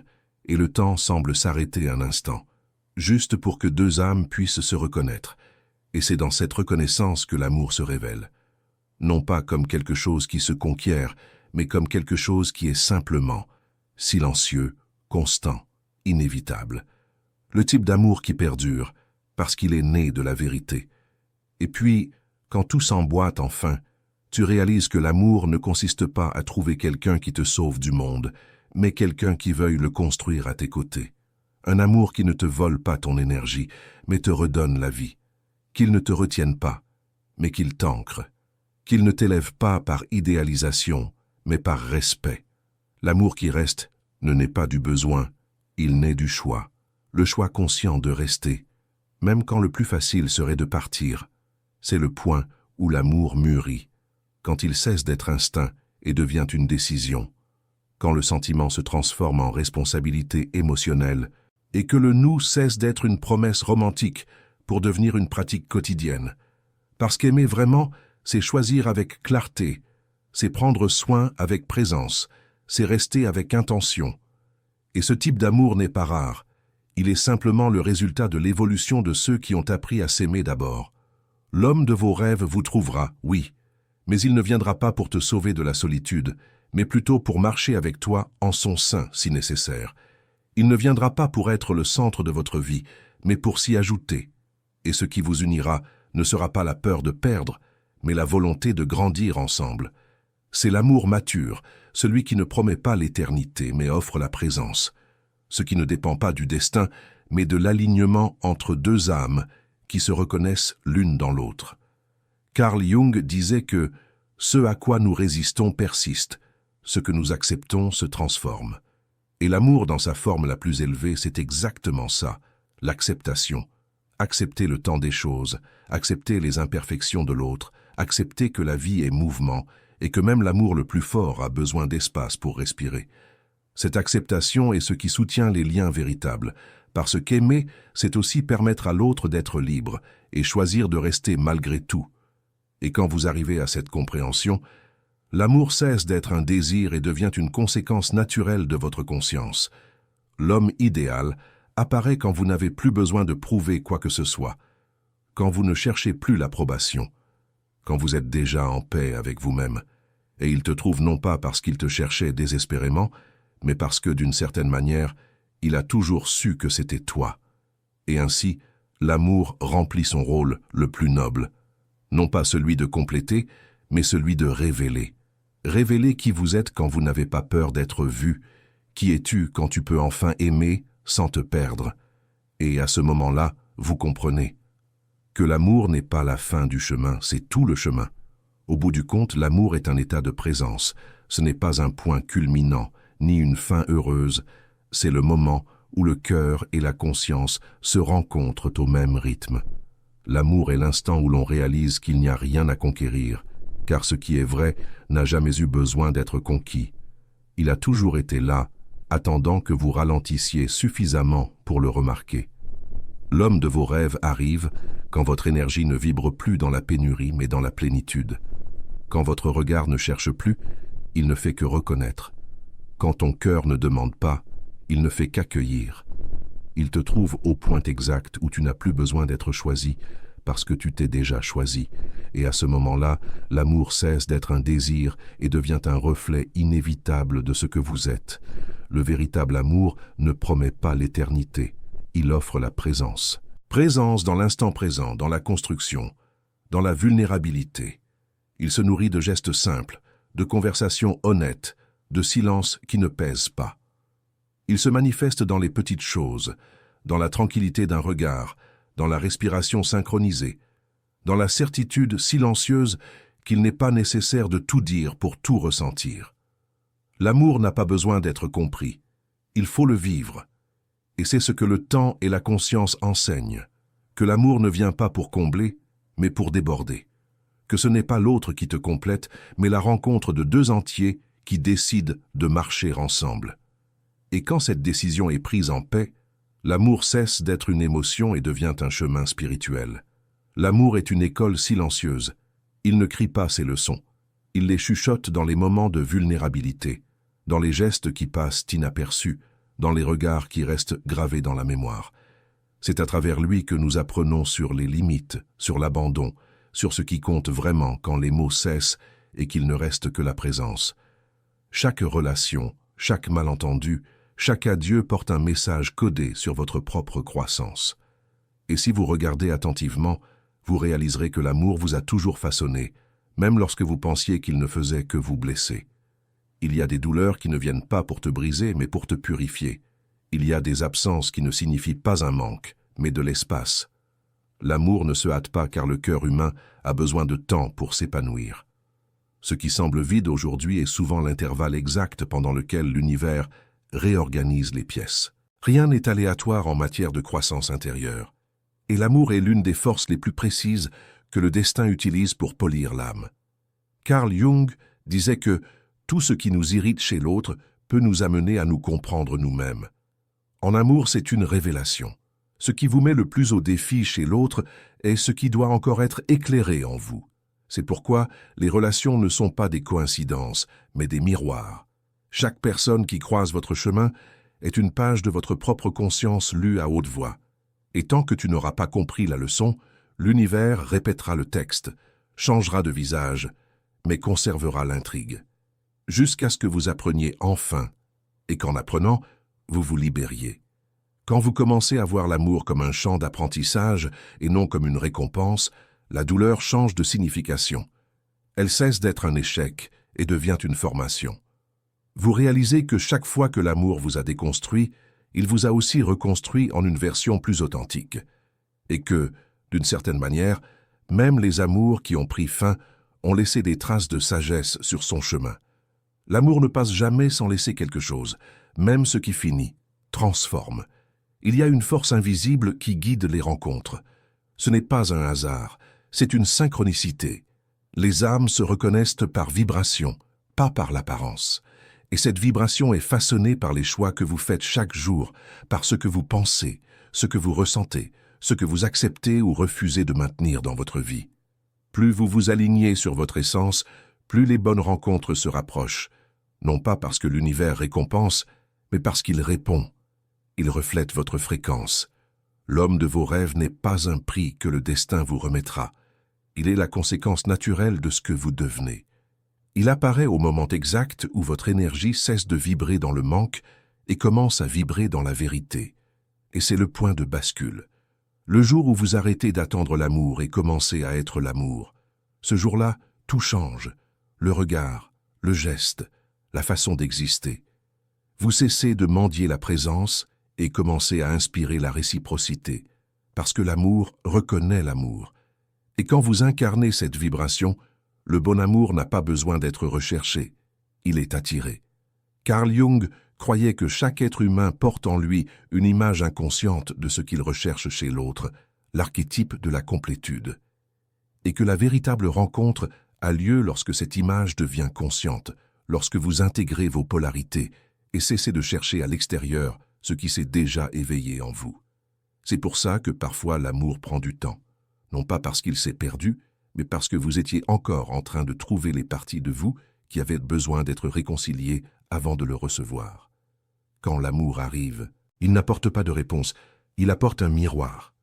et le temps semble s'arrêter un instant, juste pour que deux âmes puissent se reconnaître. Et c'est dans cette reconnaissance que l'amour se révèle. Non pas comme quelque chose qui se conquiert, mais comme quelque chose qui est simplement silencieux, constant inévitable. Le type d'amour qui perdure, parce qu'il est né de la vérité. Et puis, quand tout s'emboîte enfin, tu réalises que l'amour ne consiste pas à trouver quelqu'un qui te sauve du monde, mais quelqu'un qui veuille le construire à tes côtés. Un amour qui ne te vole pas ton énergie, mais te redonne la vie. Qu'il ne te retienne pas, mais qu'il t'ancre. Qu'il ne t'élève pas par idéalisation, mais par respect. L'amour qui reste ne naît pas du besoin, il naît du choix. Le choix conscient de rester, même quand le plus facile serait de partir. C'est le point où l'amour mûrit, quand il cesse d'être instinct et devient une décision, quand le sentiment se transforme en responsabilité émotionnelle et que le nous cesse d'être une promesse romantique pour devenir une pratique quotidienne. Parce qu'aimer vraiment, c'est choisir avec clarté, c'est prendre soin avec présence, c'est rester avec intention. Et ce type d'amour n'est pas rare, il est simplement le résultat de l'évolution de ceux qui ont appris à s'aimer d'abord. L'homme de vos rêves vous trouvera, oui, mais il ne viendra pas pour te sauver de la solitude, mais plutôt pour marcher avec toi en son sein si nécessaire. Il ne viendra pas pour être le centre de votre vie, mais pour s'y ajouter. Et ce qui vous unira ne sera pas la peur de perdre, mais la volonté de grandir ensemble. C'est l'amour mature, celui qui ne promet pas l'éternité, mais offre la présence. Ce qui ne dépend pas du destin, mais de l'alignement entre deux âmes qui se reconnaissent l'une dans l'autre. Carl Jung disait que « ce à quoi nous résistons persiste, ce que nous acceptons se transforme ». Et l'amour dans sa forme la plus élevée, c'est exactement ça, l'acceptation. Accepter le temps des choses, accepter les imperfections de l'autre, accepter que la vie est mouvement et que même l'amour le plus fort a besoin d'espace pour respirer. Cette acceptation est ce qui soutient les liens véritables, parce qu'aimer, c'est aussi permettre à l'autre d'être libre et choisir de rester malgré tout. Et quand vous arrivez à cette compréhension, l'amour cesse d'être un désir et devient une conséquence naturelle de votre conscience. L'homme idéal apparaît quand vous n'avez plus besoin de prouver quoi que ce soit, quand vous ne cherchez plus l'approbation, quand vous êtes déjà en paix avec vous-même, et il te trouve non pas parce qu'il te cherchait désespérément, mais parce que, d'une certaine manière, il a toujours su que c'était toi. Et ainsi, l'amour remplit son rôle le plus noble, non pas celui de compléter, mais celui de révéler. Révéler qui vous êtes quand vous n'avez pas peur d'être vu, qui es-tu quand tu peux enfin aimer sans te perdre. Et à ce moment-là, vous comprenez que l'amour n'est pas la fin du chemin, c'est tout le chemin. Au bout du compte, l'amour est un état de présence, ce n'est pas un point culminant, ni une fin heureuse, c'est le moment où le cœur et la conscience se rencontrent au même rythme. L'amour est l'instant où l'on réalise qu'il n'y a rien à conquérir, car ce qui est vrai n'a jamais eu besoin d'être conquis. Il a toujours été là, attendant que vous ralentissiez suffisamment pour le remarquer. L'homme de vos rêves arrive quand votre énergie ne vibre plus dans la pénurie mais dans la plénitude. Quand votre regard ne cherche plus, il ne fait que reconnaître. Quand ton cœur ne demande pas, il ne fait qu'accueillir. Il te trouve au point exact où tu n'as plus besoin d'être choisi, parce que tu t'es déjà choisi. Et à ce moment-là, l'amour cesse d'être un désir et devient un reflet inévitable de ce que vous êtes. Le véritable amour ne promet pas l'éternité, il offre la présence. Présence dans l'instant présent, dans la construction, dans la vulnérabilité. Il se nourrit de gestes simples, de conversations honnêtes, de silences qui ne pèsent pas. Il se manifeste dans les petites choses, dans la tranquillité d'un regard, dans la respiration synchronisée, dans la certitude silencieuse qu'il n'est pas nécessaire de tout dire pour tout ressentir. L'amour n'a pas besoin d'être compris, il faut le vivre. Et c'est ce que le temps et la conscience enseignent, que l'amour ne vient pas pour combler, mais pour déborder. Que ce n'est pas l'autre qui te complète, mais la rencontre de deux entiers qui décident de marcher ensemble. Et quand cette décision est prise en paix, l'amour cesse d'être une émotion et devient un chemin spirituel. L'amour est une école silencieuse. Il ne crie pas ses leçons. Il les chuchote dans les moments de vulnérabilité, dans les gestes qui passent inaperçus, dans les regards qui restent gravés dans la mémoire. C'est à travers lui que nous apprenons sur les limites, sur l'abandon, sur ce qui compte vraiment quand les mots cessent et qu'il ne reste que la présence. Chaque relation, chaque malentendu Chaque adieu porte un message codé sur votre propre croissance. Et si vous regardez attentivement, vous réaliserez que l'amour vous a toujours façonné, même lorsque vous pensiez qu'il ne faisait que vous blesser. Il y a des douleurs qui ne viennent pas pour te briser, mais pour te purifier. Il y a des absences qui ne signifient pas un manque, mais de l'espace. L'amour ne se hâte pas car le cœur humain a besoin de temps pour s'épanouir. Ce qui semble vide aujourd'hui est souvent l'intervalle exact pendant lequel l'univers réorganise les pièces. Rien n'est aléatoire en matière de croissance intérieure. Et l'amour est l'une des forces les plus précises que le destin utilise pour polir l'âme. Carl Jung disait que tout ce qui nous irrite chez l'autre peut nous amener à nous comprendre nous-mêmes. En amour, c'est une révélation. Ce qui vous met le plus au défi chez l'autre est ce qui doit encore être éclairé en vous. C'est pourquoi les relations ne sont pas des coïncidences, mais des miroirs. Chaque personne qui croise votre chemin est une page de votre propre conscience lue à haute voix. Et tant que tu n'auras pas compris la leçon, l'univers répétera le texte, changera de visage, mais conservera l'intrigue. Jusqu'à ce que vous appreniez enfin, et qu'en apprenant, vous vous libériez. Quand vous commencez à voir l'amour comme un champ d'apprentissage et non comme une récompense, la douleur change de signification. Elle cesse d'être un échec et devient une formation. Vous réalisez que chaque fois que l'amour vous a déconstruit, il vous a aussi reconstruit en une version plus authentique. Et que, d'une certaine manière, même les amours qui ont pris fin ont laissé des traces de sagesse sur son chemin. L'amour ne passe jamais sans laisser quelque chose, même ce qui finit, transforme. Il y a une force invisible qui guide les rencontres. Ce n'est pas un hasard, c'est une synchronicité. Les âmes se reconnaissent par vibration, pas par l'apparence. Et cette vibration est façonnée par les choix que vous faites chaque jour, par ce que vous pensez, ce que vous ressentez, ce que vous acceptez ou refusez de maintenir dans votre vie. Plus vous vous alignez sur votre essence, plus les bonnes rencontres se rapprochent, non pas parce que l'univers récompense, mais parce qu'il répond. Il reflète votre fréquence. L'homme de vos rêves n'est pas un prix que le destin vous remettra. Il est la conséquence naturelle de ce que vous devenez. Il apparaît au moment exact où votre énergie cesse de vibrer dans le manque et commence à vibrer dans la vérité. Et c'est le point de bascule. Le jour où vous arrêtez d'attendre l'amour et commencez à être l'amour. Ce jour-là, tout change. Le regard, le geste, la façon d'exister. Vous cessez de mendier la présence et commencez à inspirer la réciprocité, parce que l'amour reconnaît l'amour. Et quand vous incarnez cette vibration, le bon amour n'a pas besoin d'être recherché, il est attiré. Carl Jung croyait que chaque être humain porte en lui une image inconsciente de ce qu'il recherche chez l'autre, l'archétype de la complétude. Et que la véritable rencontre a lieu lorsque cette image devient consciente, lorsque vous intégrez vos polarités et cessez de chercher à l'extérieur ce qui s'est déjà éveillé en vous. C'est pour ça que parfois l'amour prend du temps, non pas parce qu'il s'est perdu, mais parce que vous étiez encore en train de trouver les parties de vous qui avaient besoin d'être réconciliées avant de le recevoir. Quand l'amour arrive, il n'apporte pas de réponse, il apporte un miroir.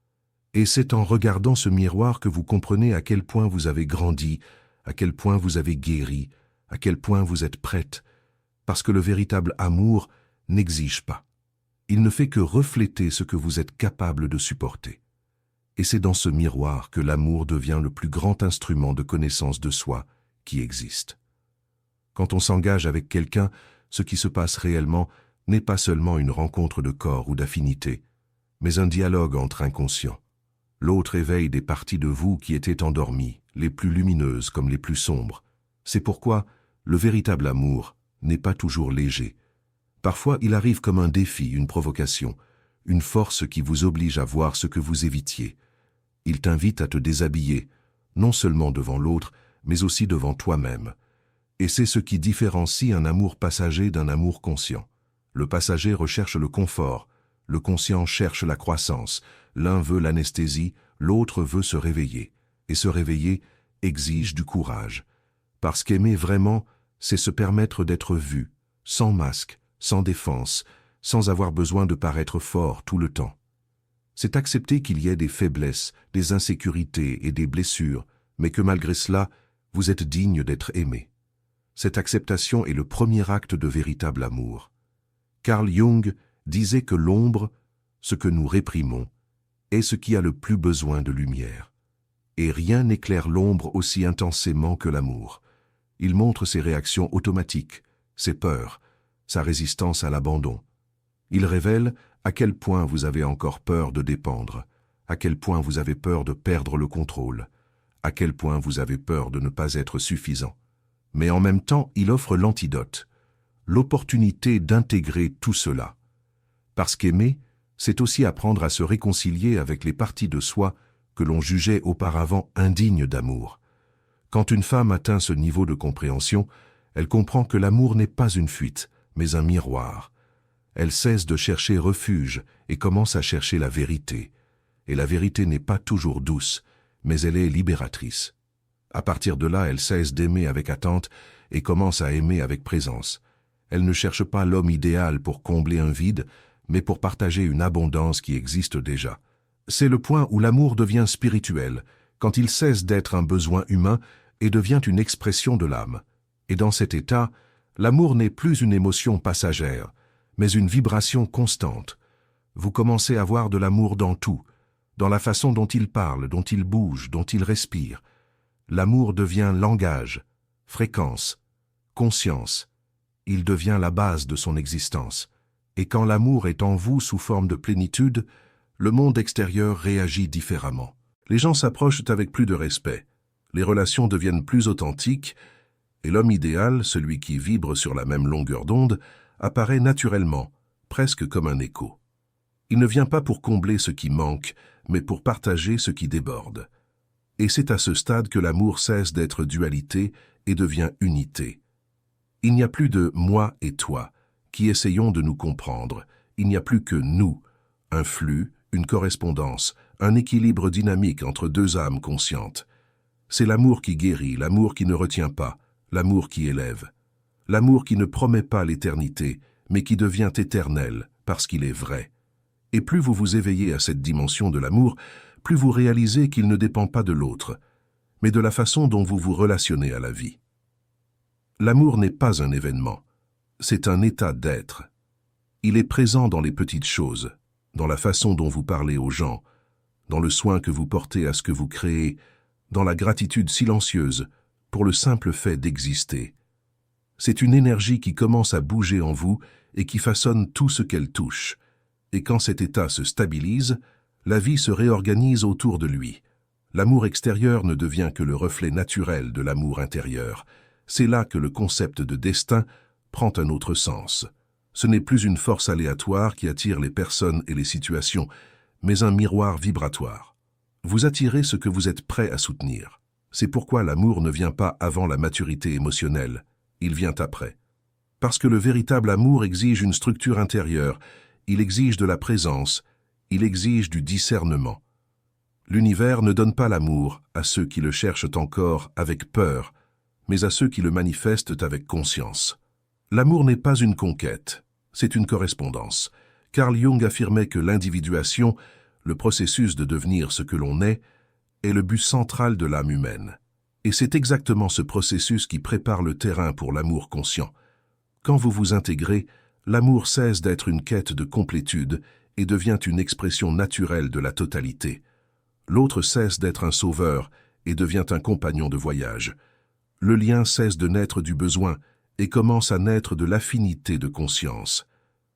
Et c'est en regardant ce miroir que vous comprenez à quel point vous avez grandi, à quel point vous avez guéri, à quel point vous êtes prête, parce que le véritable amour n'exige pas. Il ne fait que refléter ce que vous êtes capable de supporter. Et c'est dans ce miroir que l'amour devient le plus grand instrument de connaissance de soi qui existe. Quand on s'engage avec quelqu'un, ce qui se passe réellement n'est pas seulement une rencontre de corps ou d'affinité, mais un dialogue entre inconscients. L'autre éveille des parties de vous qui étaient endormies, les plus lumineuses comme les plus sombres. C'est pourquoi le véritable amour n'est pas toujours léger. Parfois, il arrive comme un défi, une provocation, une force qui vous oblige à voir ce que vous évitiez. Il t'invite à te déshabiller, non seulement devant l'autre, mais aussi devant toi-même. Et c'est ce qui différencie un amour passager d'un amour conscient. Le passager recherche le confort, le conscient cherche la croissance. L'un veut l'anesthésie, l'autre veut se réveiller. Et se réveiller exige du courage. Parce qu'aimer vraiment, c'est se permettre d'être vu, sans masque, sans défense, sans avoir besoin de paraître fort tout le temps. C'est accepter qu'il y ait des faiblesses, des insécurités et des blessures, mais que malgré cela, vous êtes digne d'être aimé. Cette acceptation est le premier acte de véritable amour. Carl Jung disait que l'ombre, ce que nous réprimons, est ce qui a le plus besoin de lumière. Et rien n'éclaire l'ombre aussi intensément que l'amour. Il montre ses réactions automatiques, ses peurs, sa résistance à l'abandon. Il révèle à quel point vous avez encore peur de dépendre, à quel point vous avez peur de perdre le contrôle, à quel point vous avez peur de ne pas être suffisant. Mais en même temps, il offre l'antidote, l'opportunité d'intégrer tout cela. Parce qu'aimer, c'est aussi apprendre à se réconcilier avec les parties de soi que l'on jugeait auparavant indignes d'amour. Quand une femme atteint ce niveau de compréhension, elle comprend que l'amour n'est pas une fuite, mais un miroir. Elle cesse de chercher refuge et commence à chercher la vérité. Et la vérité n'est pas toujours douce, mais elle est libératrice. À partir de là, elle cesse d'aimer avec attente et commence à aimer avec présence. Elle ne cherche pas l'homme idéal pour combler un vide, mais pour partager une abondance qui existe déjà. C'est le point où l'amour devient spirituel, quand il cesse d'être un besoin humain et devient une expression de l'âme. Et dans cet état, l'amour n'est plus une émotion passagère, mais une vibration constante. Vous commencez à voir de l'amour dans tout, dans la façon dont il parle, dont il bouge, dont il respire. L'amour devient langage, fréquence, conscience. Il devient la base de son existence. Et quand l'amour est en vous sous forme de plénitude, le monde extérieur réagit différemment. Les gens s'approchent avec plus de respect, les relations deviennent plus authentiques, et l'homme idéal, celui qui vibre sur la même longueur d'onde, apparaît naturellement, presque comme un écho. Il ne vient pas pour combler ce qui manque, mais pour partager ce qui déborde. Et c'est à ce stade que l'amour cesse d'être dualité et devient unité. Il n'y a plus de « moi et toi » qui essayons de nous comprendre. Il n'y a plus que nous, un flux, une correspondance, un équilibre dynamique entre deux âmes conscientes. C'est l'amour qui guérit, l'amour qui ne retient pas, l'amour qui élève. L'amour qui ne promet pas l'éternité, mais qui devient éternel parce qu'il est vrai. Et plus vous vous éveillez à cette dimension de l'amour, plus vous réalisez qu'il ne dépend pas de l'autre, mais de la façon dont vous vous relationnez à la vie. L'amour n'est pas un événement, c'est un état d'être. Il est présent dans les petites choses, dans la façon dont vous parlez aux gens, dans le soin que vous portez à ce que vous créez, dans la gratitude silencieuse pour le simple fait d'exister. C'est une énergie qui commence à bouger en vous et qui façonne tout ce qu'elle touche. Et quand cet état se stabilise, la vie se réorganise autour de lui. L'amour extérieur ne devient que le reflet naturel de l'amour intérieur. C'est là que le concept de destin prend un autre sens. Ce n'est plus une force aléatoire qui attire les personnes et les situations, mais un miroir vibratoire. Vous attirez ce que vous êtes prêt à soutenir. C'est pourquoi l'amour ne vient pas avant la maturité émotionnelle, il vient après. Parce que le véritable amour exige une structure intérieure, il exige de la présence, il exige du discernement. L'univers ne donne pas l'amour à ceux qui le cherchent encore avec peur, mais à ceux qui le manifestent avec conscience. L'amour n'est pas une conquête, c'est une correspondance. Carl Jung affirmait que l'individuation, le processus de devenir ce que l'on est le but central de l'âme humaine. Et c'est exactement ce processus qui prépare le terrain pour l'amour conscient. Quand vous vous intégrez, l'amour cesse d'être une quête de complétude et devient une expression naturelle de la totalité. L'autre cesse d'être un sauveur et devient un compagnon de voyage. Le lien cesse de naître du besoin et commence à naître de l'affinité de conscience.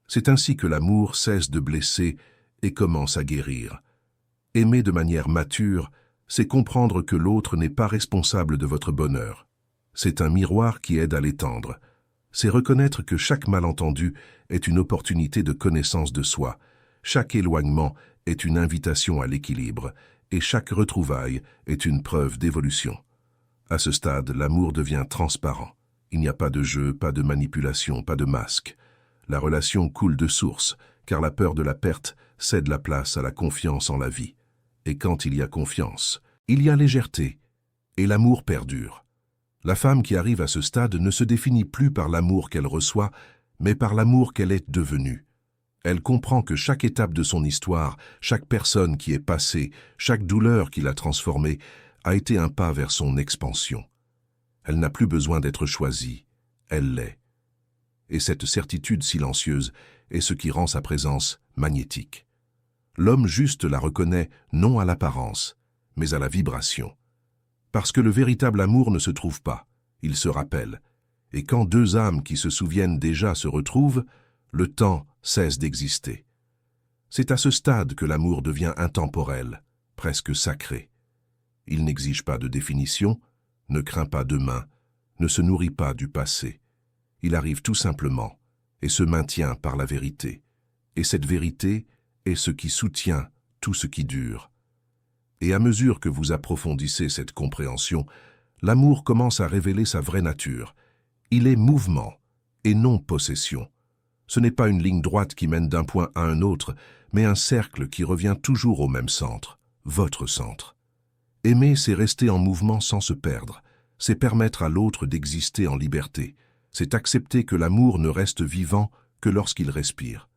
C'est ainsi que l'amour cesse de blesser et commence à guérir. Aimer de manière mature, c'est comprendre que l'autre n'est pas responsable de votre bonheur. C'est un miroir qui aide à l'étendre. C'est reconnaître que chaque malentendu est une opportunité de connaissance de soi, chaque éloignement est une invitation à l'équilibre, et chaque retrouvaille est une preuve d'évolution. À ce stade, l'amour devient transparent. Il n'y a pas de jeu, pas de manipulation, pas de masque. La relation coule de source, car la peur de la perte cède la place à la confiance en la vie. Et quand il y a confiance, il y a légèreté, et l'amour perdure. La femme qui arrive à ce stade ne se définit plus par l'amour qu'elle reçoit, mais par l'amour qu'elle est devenue. Elle comprend que chaque étape de son histoire, chaque personne qui est passée, chaque douleur qui l'a transformée, a été un pas vers son expansion. Elle n'a plus besoin d'être choisie, elle l'est. et cette certitude silencieuse est ce qui rend sa présence magnétique. L'homme juste la reconnaît non à l'apparence, mais à la vibration. Parce que le véritable amour ne se trouve pas, il se rappelle. Et quand deux âmes qui se souviennent déjà se retrouvent, le temps cesse d'exister. C'est à ce stade que l'amour devient intemporel, presque sacré. Il n'exige pas de définition, ne craint pas demain, ne se nourrit pas du passé. Il arrive tout simplement et se maintient par la vérité. Et cette vérité est ce qui soutient tout ce qui dure. Et à mesure que vous approfondissez cette compréhension, l'amour commence à révéler sa vraie nature. Il est mouvement et non possession. Ce n'est pas une ligne droite qui mène d'un point à un autre, mais un cercle qui revient toujours au même centre, votre centre. Aimer, c'est rester en mouvement sans se perdre, c'est permettre à l'autre d'exister en liberté, c'est accepter que l'amour ne reste vivant que lorsqu'il respire.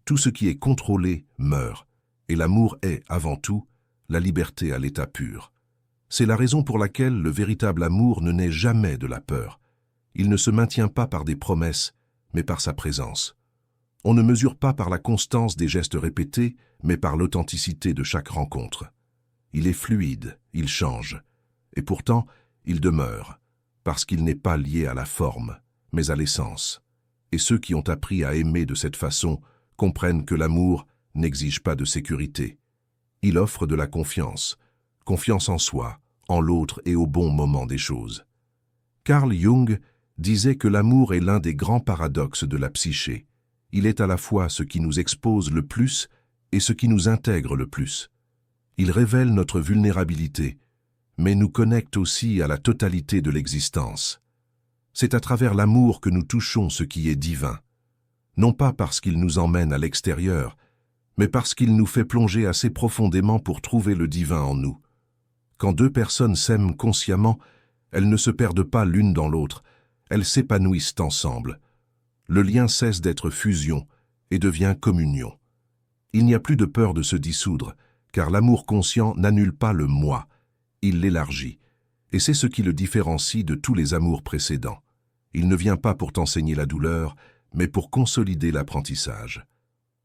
Tout ce qui est contrôlé meurt, et l'amour est, avant tout, la liberté à l'état pur. C'est la raison pour laquelle le véritable amour ne naît jamais de la peur. Il ne se maintient pas par des promesses, mais par sa présence. On ne mesure pas par la constance des gestes répétés, mais par l'authenticité de chaque rencontre. Il est fluide, il change, et pourtant, il demeure, parce qu'il n'est pas lié à la forme, mais à l'essence. Et ceux qui ont appris à aimer de cette façon comprennent que l'amour n'exige pas de sécurité. Il offre de la confiance, confiance en soi, en l'autre et au bon moment des choses. Carl Jung disait que l'amour est l'un des grands paradoxes de la psyché. Il est à la fois ce qui nous expose le plus et ce qui nous intègre le plus. Il révèle notre vulnérabilité, mais nous connecte aussi à la totalité de l'existence. C'est à travers l'amour que nous touchons ce qui est divin, non pas parce qu'il nous emmène à l'extérieur, mais parce qu'il nous fait plonger assez profondément pour trouver le divin en nous. Quand deux personnes s'aiment consciemment, elles ne se perdent pas l'une dans l'autre, elles s'épanouissent ensemble. Le lien cesse d'être fusion et devient communion. Il n'y a plus de peur de se dissoudre, car l'amour conscient n'annule pas le moi, il l'élargit, et c'est ce qui le différencie de tous les amours précédents. Il ne vient pas pour t'enseigner la douleur, mais pour consolider l'apprentissage.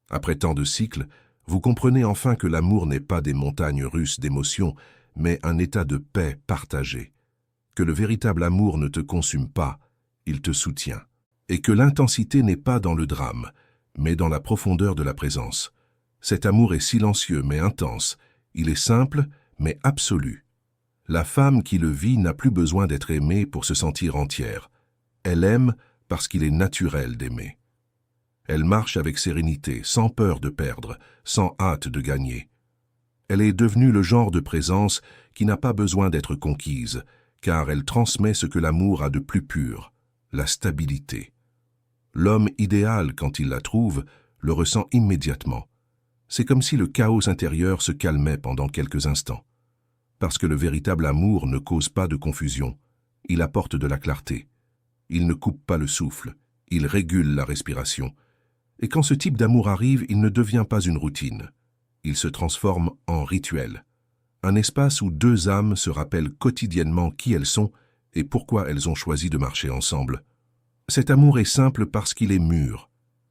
Après tant de cycles, vous comprenez enfin que l'amour n'est pas des montagnes russes d'émotions, mais un état de paix partagé. Que le véritable amour ne te consume pas, il te soutient. Et que l'intensité n'est pas dans le drame, mais dans la profondeur de la présence. Cet amour est silencieux mais intense, il est simple mais absolu. La femme qui le vit n'a plus besoin d'être aimée pour se sentir entière. Elle aime parce qu'il est naturel d'aimer. Elle marche avec sérénité, sans peur de perdre, sans hâte de gagner. Elle est devenue le genre de présence qui n'a pas besoin d'être conquise, car elle transmet ce que l'amour a de plus pur, la stabilité. L'homme idéal, quand il la trouve, le ressent immédiatement. C'est comme si le chaos intérieur se calmait pendant quelques instants. Parce que le véritable amour ne cause pas de confusion, il apporte de la clarté. Il ne coupe pas le souffle, il régule la respiration. Et quand ce type d'amour arrive, il ne devient pas une routine. Il se transforme en rituel. Un espace où deux âmes se rappellent quotidiennement qui elles sont et pourquoi elles ont choisi de marcher ensemble. Cet amour est simple parce qu'il est mûr.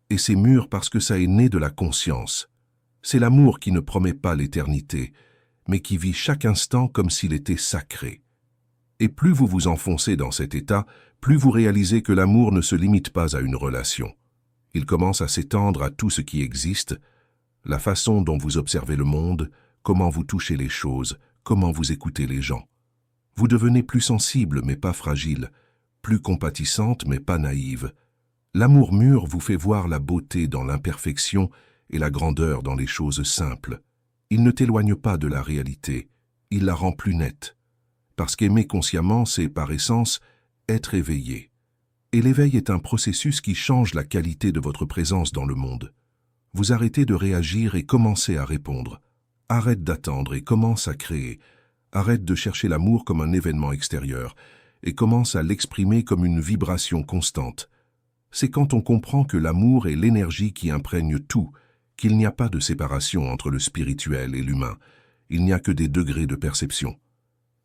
Et c'est mûr parce que ça est né de la conscience. C'est l'amour qui ne promet pas l'éternité, mais qui vit chaque instant comme s'il était sacré. Et plus vous vous enfoncez dans cet état, plus vous réalisez que l'amour ne se limite pas à une relation. Il commence à s'étendre à tout ce qui existe, la façon dont vous observez le monde, comment vous touchez les choses, comment vous écoutez les gens. Vous devenez plus sensible mais pas fragile, plus compatissante mais pas naïve. L'amour mûr vous fait voir la beauté dans l'imperfection et la grandeur dans les choses simples. Il ne t'éloigne pas de la réalité, il la rend plus nette. Parce qu'aimer consciemment, c'est par essence être éveillé. Et l'éveil est un processus qui change la qualité de votre présence dans le monde. Vous arrêtez de réagir et commencez à répondre. Arrête d'attendre et commence à créer. Arrête de chercher l'amour comme un événement extérieur et commence à l'exprimer comme une vibration constante. C'est quand on comprend que l'amour est l'énergie qui imprègne tout, qu'il n'y a pas de séparation entre le spirituel et l'humain. Il n'y a que des degrés de perception.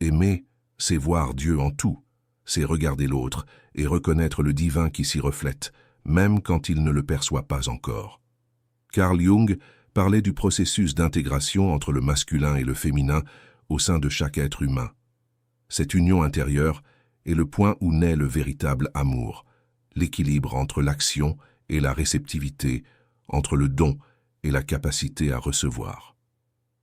Aimer, c'est voir Dieu en tout. C'est regarder l'autre et reconnaître le divin qui s'y reflète, même quand il ne le perçoit pas encore. Carl Jung parlait du processus d'intégration entre le masculin et le féminin au sein de chaque être humain. Cette union intérieure est le point où naît le véritable amour, l'équilibre entre l'action et la réceptivité, entre le don et la capacité à recevoir.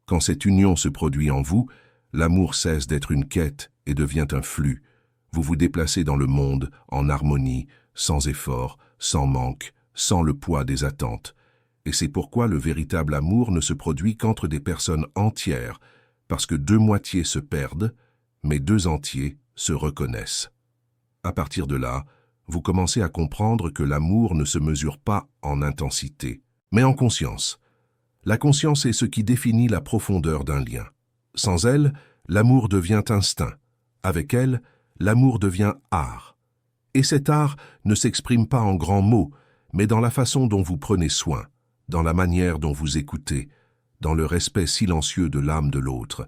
Quand cette union se produit en vous, l'amour cesse d'être une quête et devient un flux. Vous vous déplacez dans le monde en harmonie, sans effort, sans manque, sans le poids des attentes. Et c'est pourquoi le véritable amour ne se produit qu'entre des personnes entières, parce que deux moitiés se perdent, mais deux entiers se reconnaissent. À partir de là, vous commencez à comprendre que l'amour ne se mesure pas en intensité, mais en conscience. La conscience est ce qui définit la profondeur d'un lien. Sans elle, l'amour devient instinct. Avec elle, l'amour devient art. Et cet art ne s'exprime pas en grands mots, mais dans la façon dont vous prenez soin, dans la manière dont vous écoutez, dans le respect silencieux de l'âme de l'autre.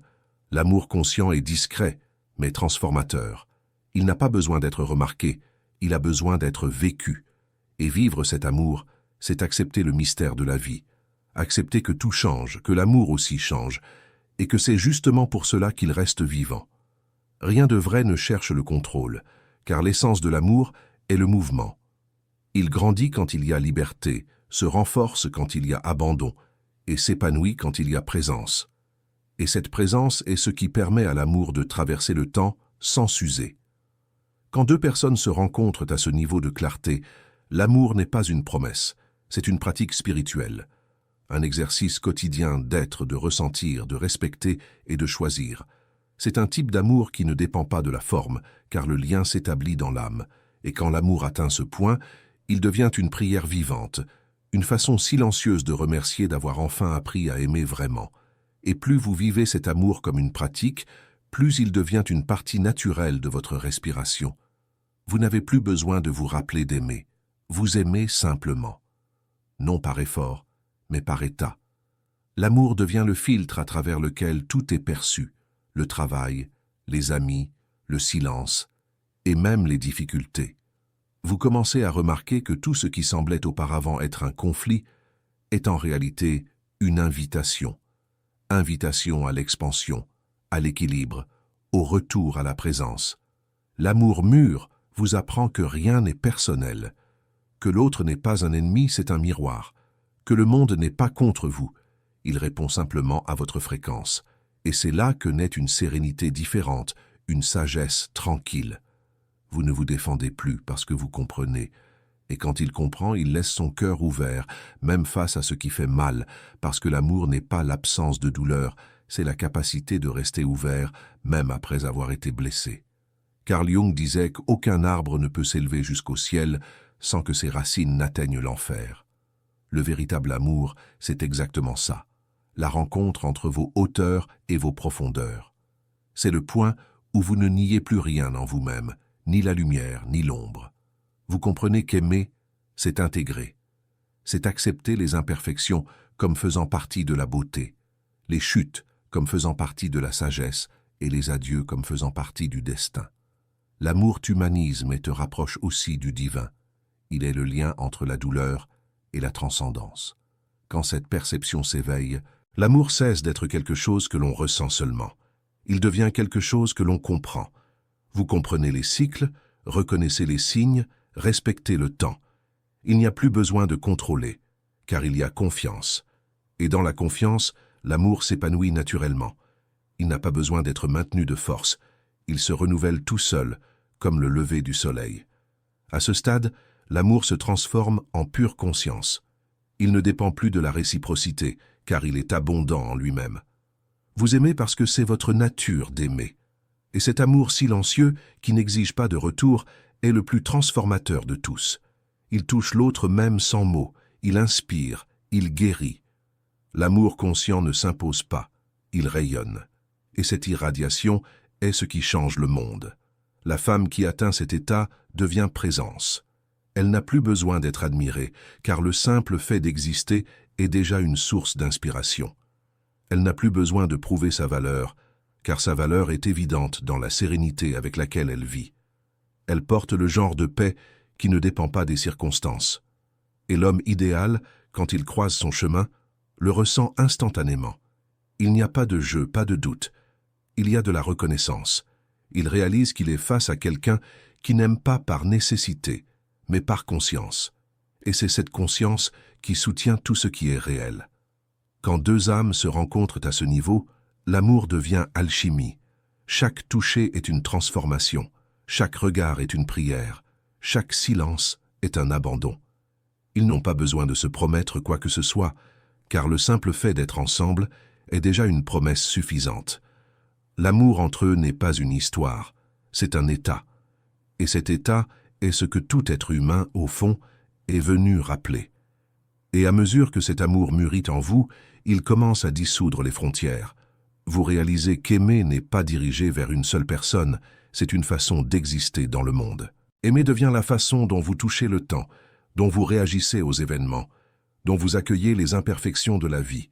L'amour conscient est discret, mais transformateur. Il n'a pas besoin d'être remarqué, il a besoin d'être vécu. Et vivre cet amour, c'est accepter le mystère de la vie. Accepter que tout change, que l'amour aussi change, et que c'est justement pour cela qu'il reste vivant. Rien de vrai ne cherche le contrôle, car l'essence de l'amour est le mouvement. Il grandit quand il y a liberté, se renforce quand il y a abandon, et s'épanouit quand il y a présence. Et cette présence est ce qui permet à l'amour de traverser le temps sans s'user. Quand deux personnes se rencontrent à ce niveau de clarté, l'amour n'est pas une promesse, c'est une pratique spirituelle. Un exercice quotidien d'être, de ressentir, de respecter et de choisir. C'est un type d'amour qui ne dépend pas de la forme, car le lien s'établit dans l'âme. Et quand l'amour atteint ce point, il devient une prière vivante, une façon silencieuse de remercier d'avoir enfin appris à aimer vraiment. Et plus vous vivez cet amour comme une pratique, plus il devient une partie naturelle de votre respiration. Vous n'avez plus besoin de vous rappeler d'aimer. Vous aimez simplement. Non par effort, mais par état. L'amour devient le filtre à travers lequel tout est perçu, le travail, les amis, le silence, et même les difficultés. Vous commencez à remarquer que tout ce qui semblait auparavant être un conflit est en réalité une invitation. Invitation à l'expansion, à l'équilibre, au retour à la présence. L'amour mûr vous apprend que rien n'est personnel, que l'autre n'est pas un ennemi, c'est un miroir, que le monde n'est pas contre vous, il répond simplement à votre fréquence. Et c'est là que naît une sérénité différente, une sagesse tranquille. Vous ne vous défendez plus parce que vous comprenez. Et quand il comprend, il laisse son cœur ouvert, même face à ce qui fait mal, parce que l'amour n'est pas l'absence de douleur, c'est la capacité de rester ouvert, même après avoir été blessé. Carl Jung disait qu'aucun arbre ne peut s'élever jusqu'au ciel sans que ses racines n'atteignent l'enfer. Le véritable amour, c'est exactement ça, la rencontre entre vos hauteurs et vos profondeurs. C'est le point où vous ne niez plus rien en vous-même, ni la lumière, ni l'ombre. Vous comprenez qu'aimer, c'est intégrer. C'est accepter les imperfections comme faisant partie de la beauté, les chutes comme faisant partie de la sagesse et les adieux comme faisant partie du destin. L'amour t'humanise mais te rapproche aussi du divin. Il est le lien entre la douleur et la transcendance. Quand cette perception s'éveille, l'amour cesse d'être quelque chose que l'on ressent seulement. Il devient quelque chose que l'on comprend. Vous comprenez les cycles, reconnaissez les signes, respectez le temps. Il n'y a plus besoin de contrôler, car il y a confiance. Et dans la confiance, l'amour s'épanouit naturellement. Il n'a pas besoin d'être maintenu de force. Il se renouvelle tout seul, comme le lever du soleil. À ce stade, l'amour se transforme en pure conscience. Il ne dépend plus de la réciprocité, car il est abondant en lui-même. Vous aimez parce que c'est votre nature d'aimer. Et cet amour silencieux, qui n'exige pas de retour, est le plus transformateur de tous. Il touche l'autre même sans mots, il inspire, il guérit. L'amour conscient ne s'impose pas, il rayonne. Et cette irradiation est ce qui change le monde. La femme qui atteint cet état devient présence. Elle n'a plus besoin d'être admirée, car le simple fait d'exister est déjà une source d'inspiration. Elle n'a plus besoin de prouver sa valeur, car sa valeur est évidente dans la sérénité avec laquelle elle vit. Elle porte le genre de paix qui ne dépend pas des circonstances. Et l'homme idéal, quand il croise son chemin, le ressent instantanément. Il n'y a pas de jeu, pas de doute. Il y a de la reconnaissance. Il réalise qu'il est face à quelqu'un qui n'aime pas par nécessité, mais par conscience. Et c'est cette conscience qui soutient tout ce qui est réel. Quand deux âmes se rencontrent à ce niveau, l'amour devient alchimie. Chaque toucher est une transformation, chaque regard est une prière, chaque silence est un abandon. Ils n'ont pas besoin de se promettre quoi que ce soit, car le simple fait d'être ensemble est déjà une promesse suffisante. L'amour entre eux n'est pas une histoire, c'est un état. Et cet état est ce que tout être humain, au fond, est venu rappeler. Et à mesure que cet amour mûrit en vous, il commence à dissoudre les frontières. Vous réalisez qu'aimer n'est pas dirigé vers une seule personne, c'est une façon d'exister dans le monde. Aimer devient la façon dont vous touchez le temps, dont vous réagissez aux événements, dont vous accueillez les imperfections de la vie.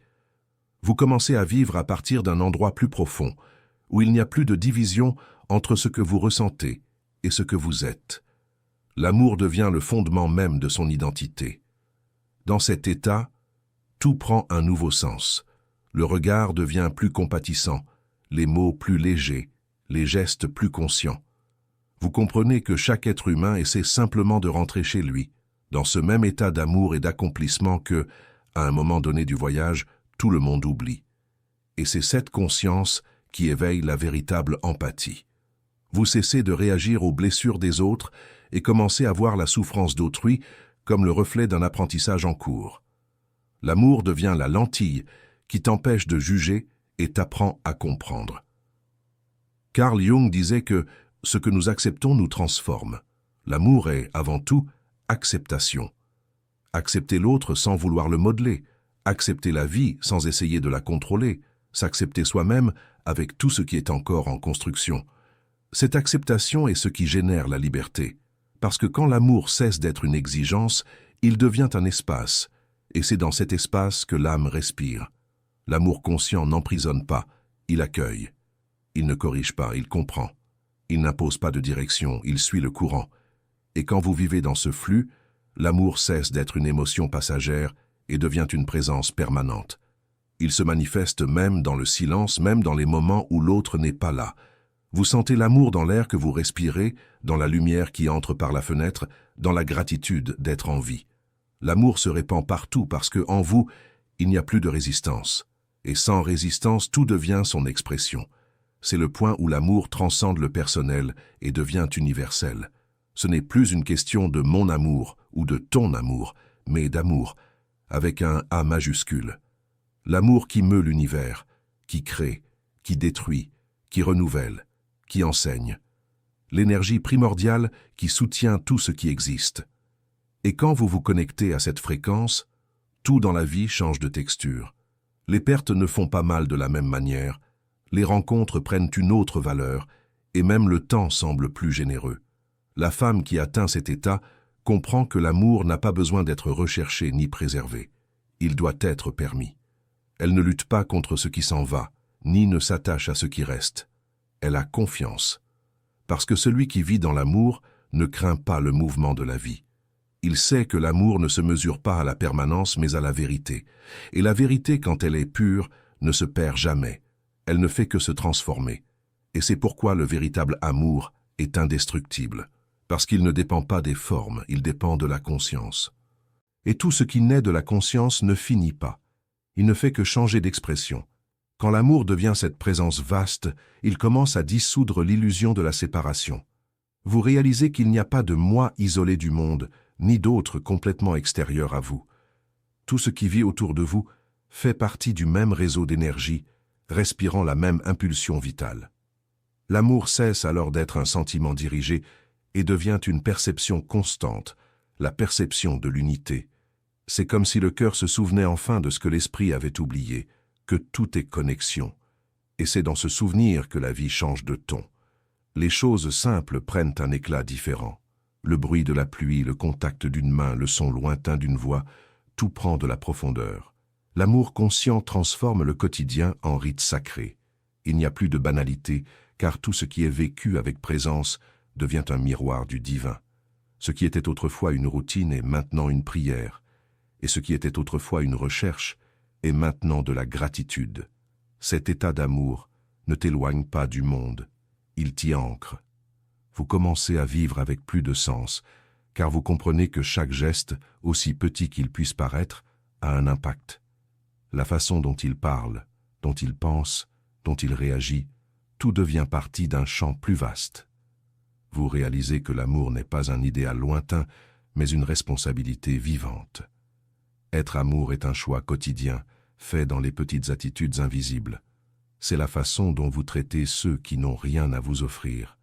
Vous commencez à vivre à partir d'un endroit plus profond, où il n'y a plus de division entre ce que vous ressentez et ce que vous êtes. L'amour devient le fondement même de son identité. Dans cet état, tout prend un nouveau sens. Le regard devient plus compatissant, les mots plus légers, les gestes plus conscients. Vous comprenez que chaque être humain essaie simplement de rentrer chez lui, dans ce même état d'amour et d'accomplissement que, à un moment donné du voyage, tout le monde oublie. Et c'est cette conscience qui éveille la véritable empathie. Vous cessez de réagir aux blessures des autres et commencez à voir la souffrance d'autrui comme le reflet d'un apprentissage en cours. L'amour devient la lentille qui t'empêche de juger et t'apprend à comprendre. Carl Jung disait que ce que nous acceptons nous transforme. L'amour est, avant tout, acceptation. Accepter l'autre sans vouloir le modeler, accepter la vie sans essayer de la contrôler, s'accepter soi-même avec tout ce qui est encore en construction. Cette acceptation est ce qui génère la liberté, parce que quand l'amour cesse d'être une exigence, il devient un espace, et c'est dans cet espace que l'âme respire. L'amour conscient n'emprisonne pas, il accueille. Il ne corrige pas, il comprend. Il n'impose pas de direction, il suit le courant. Et quand vous vivez dans ce flux, l'amour cesse d'être une émotion passagère et devient une présence permanente. Il se manifeste même dans le silence, même dans les moments où l'autre n'est pas là. Vous sentez l'amour dans l'air que vous respirez, dans la lumière qui entre par la fenêtre, dans la gratitude d'être en vie. L'amour se répand partout parce que, en vous, il n'y a plus de résistance. Et sans résistance, tout devient son expression. C'est le point où l'amour transcende le personnel et devient universel. Ce n'est plus une question de mon amour ou de ton amour, mais d'amour, avec un A majuscule. L'amour qui meut l'univers, qui crée, qui détruit, qui renouvelle, qui enseigne. L'énergie primordiale qui soutient tout ce qui existe. Et quand vous vous connectez à cette fréquence, tout dans la vie change de texture. Les pertes ne font pas mal de la même manière, les rencontres prennent une autre valeur, et même le temps semble plus généreux. La femme qui atteint cet état comprend que l'amour n'a pas besoin d'être recherché ni préservé. Il doit être permis. Elle ne lutte pas contre ce qui s'en va, ni ne s'attache à ce qui reste. Elle a confiance. Parce que celui qui vit dans l'amour ne craint pas le mouvement de la vie. Il sait que l'amour ne se mesure pas à la permanence mais à la vérité. Et la vérité, quand elle est pure, ne se perd jamais. Elle ne fait que se transformer. Et c'est pourquoi le véritable amour est indestructible. Parce qu'il ne dépend pas des formes, il dépend de la conscience. Et tout ce qui naît de la conscience ne finit pas. Il ne fait que changer d'expression. Quand l'amour devient cette présence vaste, il commence à dissoudre l'illusion de la séparation. Vous réalisez qu'il n'y a pas de moi isolé du monde, ni d'autre complètement extérieur à vous. Tout ce qui vit autour de vous fait partie du même réseau d'énergie, respirant la même impulsion vitale. L'amour cesse alors d'être un sentiment dirigé et devient une perception constante, la perception de l'unité. C'est comme si le cœur se souvenait enfin de ce que l'esprit avait oublié, que tout est connexion. Et c'est dans ce souvenir que la vie change de ton. Les choses simples prennent un éclat différent. Le bruit de la pluie, le contact d'une main, le son lointain d'une voix, tout prend de la profondeur. L'amour conscient transforme le quotidien en rite sacré. Il n'y a plus de banalité, car tout ce qui est vécu avec présence devient un miroir du divin. Ce qui était autrefois une routine est maintenant une prière, et ce qui était autrefois une recherche est maintenant de la gratitude. Cet état d'amour ne t'éloigne pas du monde, il t'y ancre. Vous commencez à vivre avec plus de sens, car vous comprenez que chaque geste, aussi petit qu'il puisse paraître, a un impact. La façon dont il parle, dont il pense, dont il réagit, tout devient partie d'un champ plus vaste. Vous réalisez que l'amour n'est pas un idéal lointain, mais une responsabilité vivante. Être amour est un choix quotidien, fait dans les petites attitudes invisibles. C'est la façon dont vous traitez ceux qui n'ont rien à vous offrir.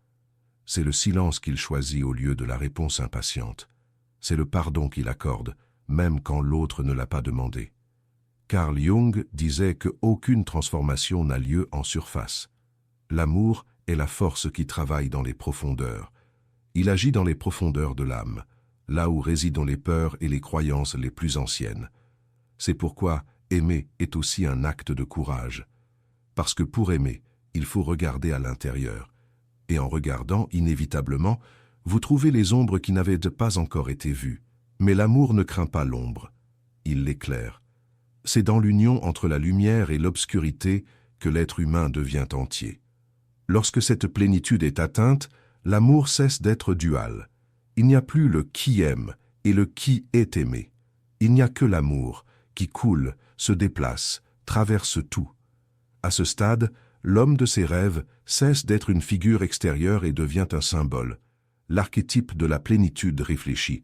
C'est le silence qu'il choisit au lieu de la réponse impatiente. C'est le pardon qu'il accorde, même quand l'autre ne l'a pas demandé. Carl Jung disait qu'aucune transformation n'a lieu en surface. L'amour est la force qui travaille dans les profondeurs. Il agit dans les profondeurs de l'âme, là où résident les peurs et les croyances les plus anciennes. C'est pourquoi aimer est aussi un acte de courage. Parce que pour aimer, il faut regarder à l'intérieur. Et en regardant, inévitablement, vous trouvez les ombres qui n'avaient pas encore été vues. Mais l'amour ne craint pas l'ombre, il l'éclaire. C'est dans l'union entre la lumière et l'obscurité que l'être humain devient entier. Lorsque cette plénitude est atteinte, l'amour cesse d'être dual. Il n'y a plus le qui aime et le qui est aimé. Il n'y a que l'amour qui coule, se déplace, traverse tout. À ce stade, l'homme de ses rêves cesse d'être une figure extérieure et devient un symbole, l'archétype de la plénitude réfléchie.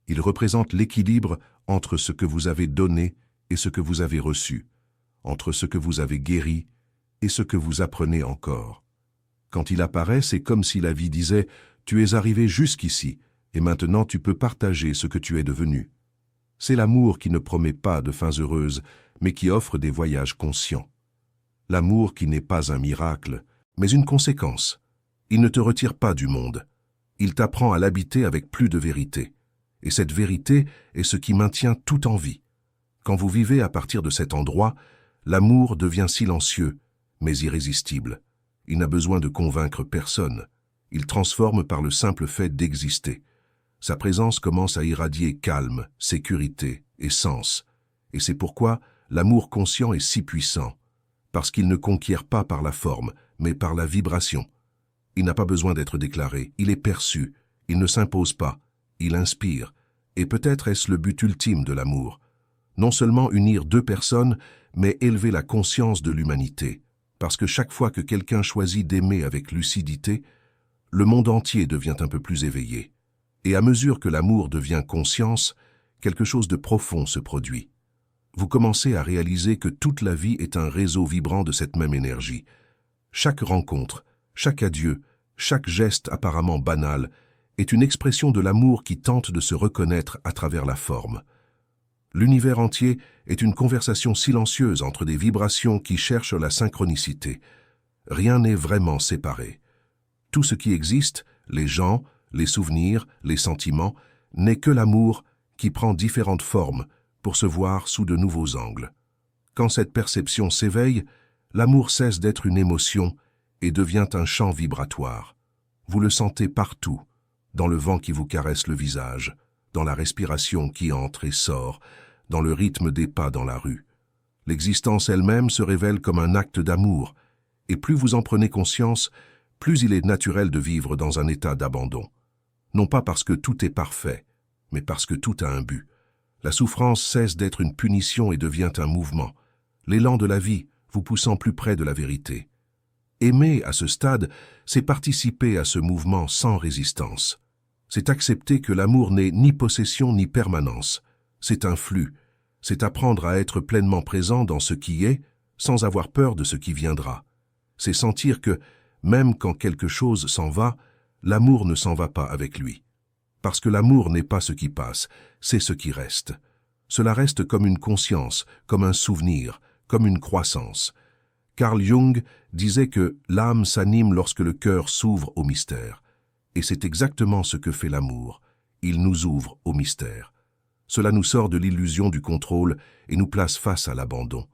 Il représente l'équilibre entre ce que vous avez donné et ce que vous avez reçu, entre ce que vous avez guéri et ce que vous apprenez encore. Quand il apparaît, c'est comme si la vie disait « Tu es arrivé jusqu'ici, et maintenant tu peux partager ce que tu es devenu ». C'est l'amour qui ne promet pas de fins heureuses, mais qui offre des voyages conscients. L'amour qui n'est pas un miracle, mais une conséquence. Il ne te retire pas du monde. Il t'apprend à l'habiter avec plus de vérité. Et cette vérité est ce qui maintient tout en vie. Quand vous vivez à partir de cet endroit, l'amour devient silencieux, mais irrésistible. Il n'a besoin de convaincre personne. Il transforme par le simple fait d'exister. Sa présence commence à irradier calme, sécurité et sens. Et c'est pourquoi l'amour conscient est si puissant. Parce qu'il ne conquiert pas par la forme, mais par la vibration. Il n'a pas besoin d'être déclaré, il est perçu, il ne s'impose pas, il inspire. Et peut-être est-ce le but ultime de l'amour. Non seulement unir deux personnes, mais élever la conscience de l'humanité. Parce que chaque fois que quelqu'un choisit d'aimer avec lucidité, le monde entier devient un peu plus éveillé. Et à mesure que l'amour devient conscience, quelque chose de profond se produit. Vous commencez à réaliser que toute la vie est un réseau vibrant de cette même énergie. Chaque rencontre, chaque adieu, chaque geste apparemment banal est une expression de l'amour qui tente de se reconnaître à travers la forme. L'univers entier est une conversation silencieuse entre des vibrations qui cherchent la synchronicité. Rien n'est vraiment séparé. Tout ce qui existe, les gens, les souvenirs, les sentiments, n'est que l'amour qui prend différentes formes pour se voir sous de nouveaux angles. Quand cette perception s'éveille, l'amour cesse d'être une émotion et devient un champ vibratoire. Vous le sentez partout, dans le vent qui vous caresse le visage, dans la respiration qui entre et sort, dans le rythme des pas dans la rue. L'existence elle-même se révèle comme un acte d'amour, et plus vous en prenez conscience, plus il est naturel de vivre dans un état d'abandon. Non pas parce que tout est parfait, mais parce que tout a un but. La souffrance cesse d'être une punition et devient un mouvement, l'élan de la vie vous poussant plus près de la vérité. Aimer à ce stade, c'est participer à ce mouvement sans résistance. C'est accepter que l'amour n'est ni possession ni permanence. C'est un flux. C'est apprendre à être pleinement présent dans ce qui est, sans avoir peur de ce qui viendra. C'est sentir que, même quand quelque chose s'en va, l'amour ne s'en va pas avec lui. Parce que l'amour n'est pas ce qui passe, c'est ce qui reste. Cela reste comme une conscience, comme un souvenir, comme une croissance. Carl Jung disait que l'âme s'anime lorsque le cœur s'ouvre au mystère. Et c'est exactement ce que fait l'amour. Il nous ouvre au mystère. Cela nous sort de l'illusion du contrôle et nous place face à l'abandon.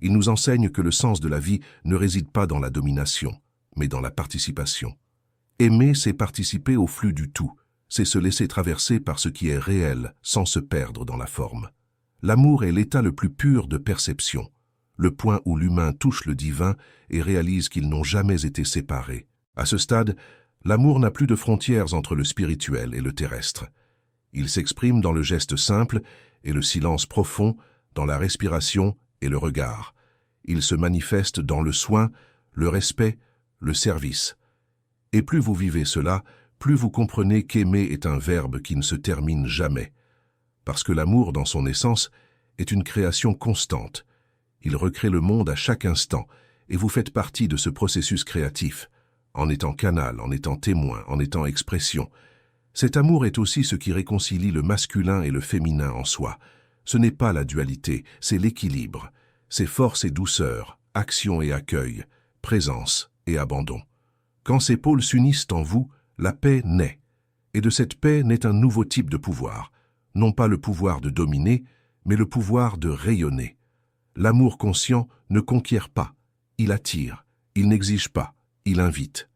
Il nous enseigne que le sens de la vie ne réside pas dans la domination, mais dans la participation. Aimer, c'est participer au flux du tout. c'est se laisser traverser par ce qui est réel sans se perdre dans la forme. L'amour est l'état le plus pur de perception, le point où l'humain touche le divin et réalise qu'ils n'ont jamais été séparés. À ce stade, l'amour n'a plus de frontières entre le spirituel et le terrestre. Il s'exprime dans le geste simple et le silence profond, dans la respiration et le regard. Il se manifeste dans le soin, le respect, le service. Et plus vous vivez cela, plus vous comprenez qu'aimer est un verbe qui ne se termine jamais. Parce que l'amour, dans son essence, est une création constante. Il recrée le monde à chaque instant, et vous faites partie de ce processus créatif, en étant canal, en étant témoin, en étant expression. Cet amour est aussi ce qui réconcilie le masculin et le féminin en soi. Ce n'est pas la dualité, c'est l'équilibre. C'est force et douceur, action et accueil, présence et abandon. Quand ces pôles s'unissent en vous, la paix naît. Et de cette paix naît un nouveau type de pouvoir. Non pas le pouvoir de dominer, mais le pouvoir de rayonner. L'amour conscient ne conquiert pas, il attire, il n'exige pas, il invite.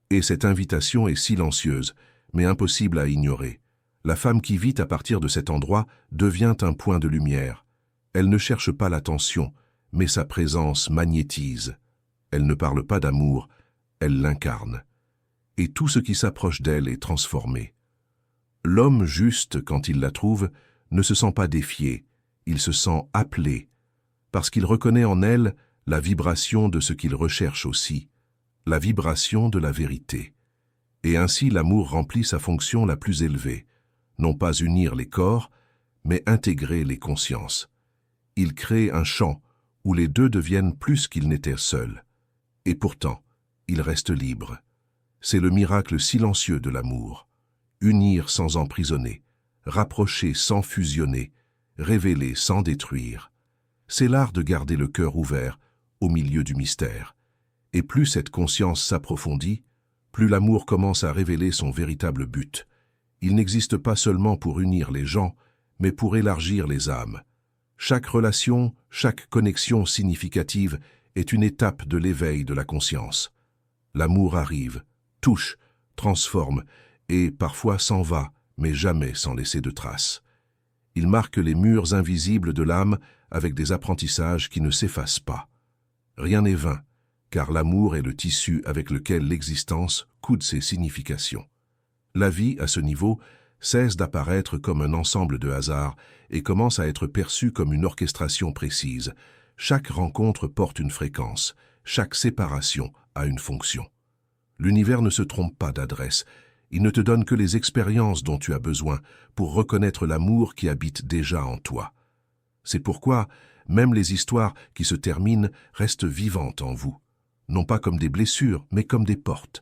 Et cette invitation est silencieuse, mais impossible à ignorer. La femme qui vit à partir de cet endroit devient un point de lumière. Elle ne cherche pas l'attention, mais sa présence magnétise. Elle ne parle pas d'amour, elle l'incarne. Et tout ce qui s'approche d'elle est transformé. L'homme juste, quand il la trouve, ne se sent pas défié, il se sent appelé, parce qu'il reconnaît en elle la vibration de ce qu'il recherche aussi, la vibration de la vérité. Et ainsi l'amour remplit sa fonction la plus élevée, non pas unir les corps, mais intégrer les consciences. Il crée un champ où les deux deviennent plus qu'ils n'étaient seuls. Et pourtant, ils restent libres. C'est le miracle silencieux de l'amour. Unir sans emprisonner, rapprocher sans fusionner, révéler sans détruire. C'est l'art de garder le cœur ouvert au milieu du mystère. Et plus cette conscience s'approfondit, plus l'amour commence à révéler son véritable but. Il n'existe pas seulement pour unir les gens, mais pour élargir les âmes. Chaque relation, chaque connexion significative est une étape de l'éveil de la conscience. L'amour arrive, touche, transforme et parfois s'en va, mais jamais sans laisser de traces. Il marque les murs invisibles de l'âme avec des apprentissages qui ne s'effacent pas. Rien n'est vain, car l'amour est le tissu avec lequel l'existence coude ses significations. La vie, à ce niveau, cesse d'apparaître comme un ensemble de hasards et commence à être perçue comme une orchestration précise. Chaque rencontre porte une fréquence, chaque séparation a une fonction. L'univers ne se trompe pas d'adresse, il ne te donne que les expériences dont tu as besoin pour reconnaître l'amour qui habite déjà en toi. C'est pourquoi même les histoires qui se terminent restent vivantes en vous, non pas comme des blessures, mais comme des portes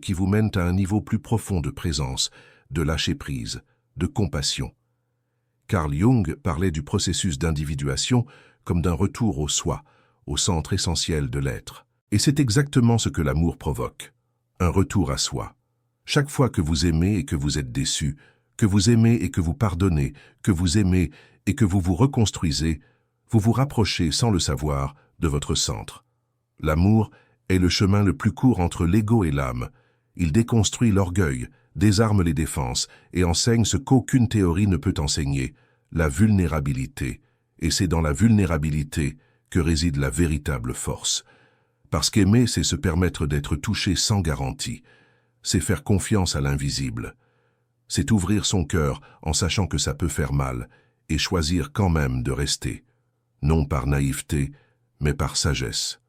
qui vous mènent à un niveau plus profond de présence, de lâcher-prise, de compassion. Carl Jung parlait du processus d'individuation comme d'un retour au soi, au centre essentiel de l'être. Et c'est exactement ce que l'amour provoque, un retour à soi. Chaque fois que vous aimez et que vous êtes déçu, que vous aimez et que vous pardonnez, que vous aimez et que vous vous reconstruisez, vous vous rapprochez sans le savoir de votre centre. L'amour est le chemin le plus court entre l'ego et l'âme. Il déconstruit l'orgueil, désarme les défenses et enseigne ce qu'aucune théorie ne peut enseigner, la vulnérabilité. Et c'est dans la vulnérabilité que réside la véritable force. Parce qu'aimer, c'est se permettre d'être touché sans garantie. C'est faire confiance à l'invisible. C'est ouvrir son cœur en sachant que ça peut faire mal et choisir quand même de rester. Non par naïveté, mais par sagesse.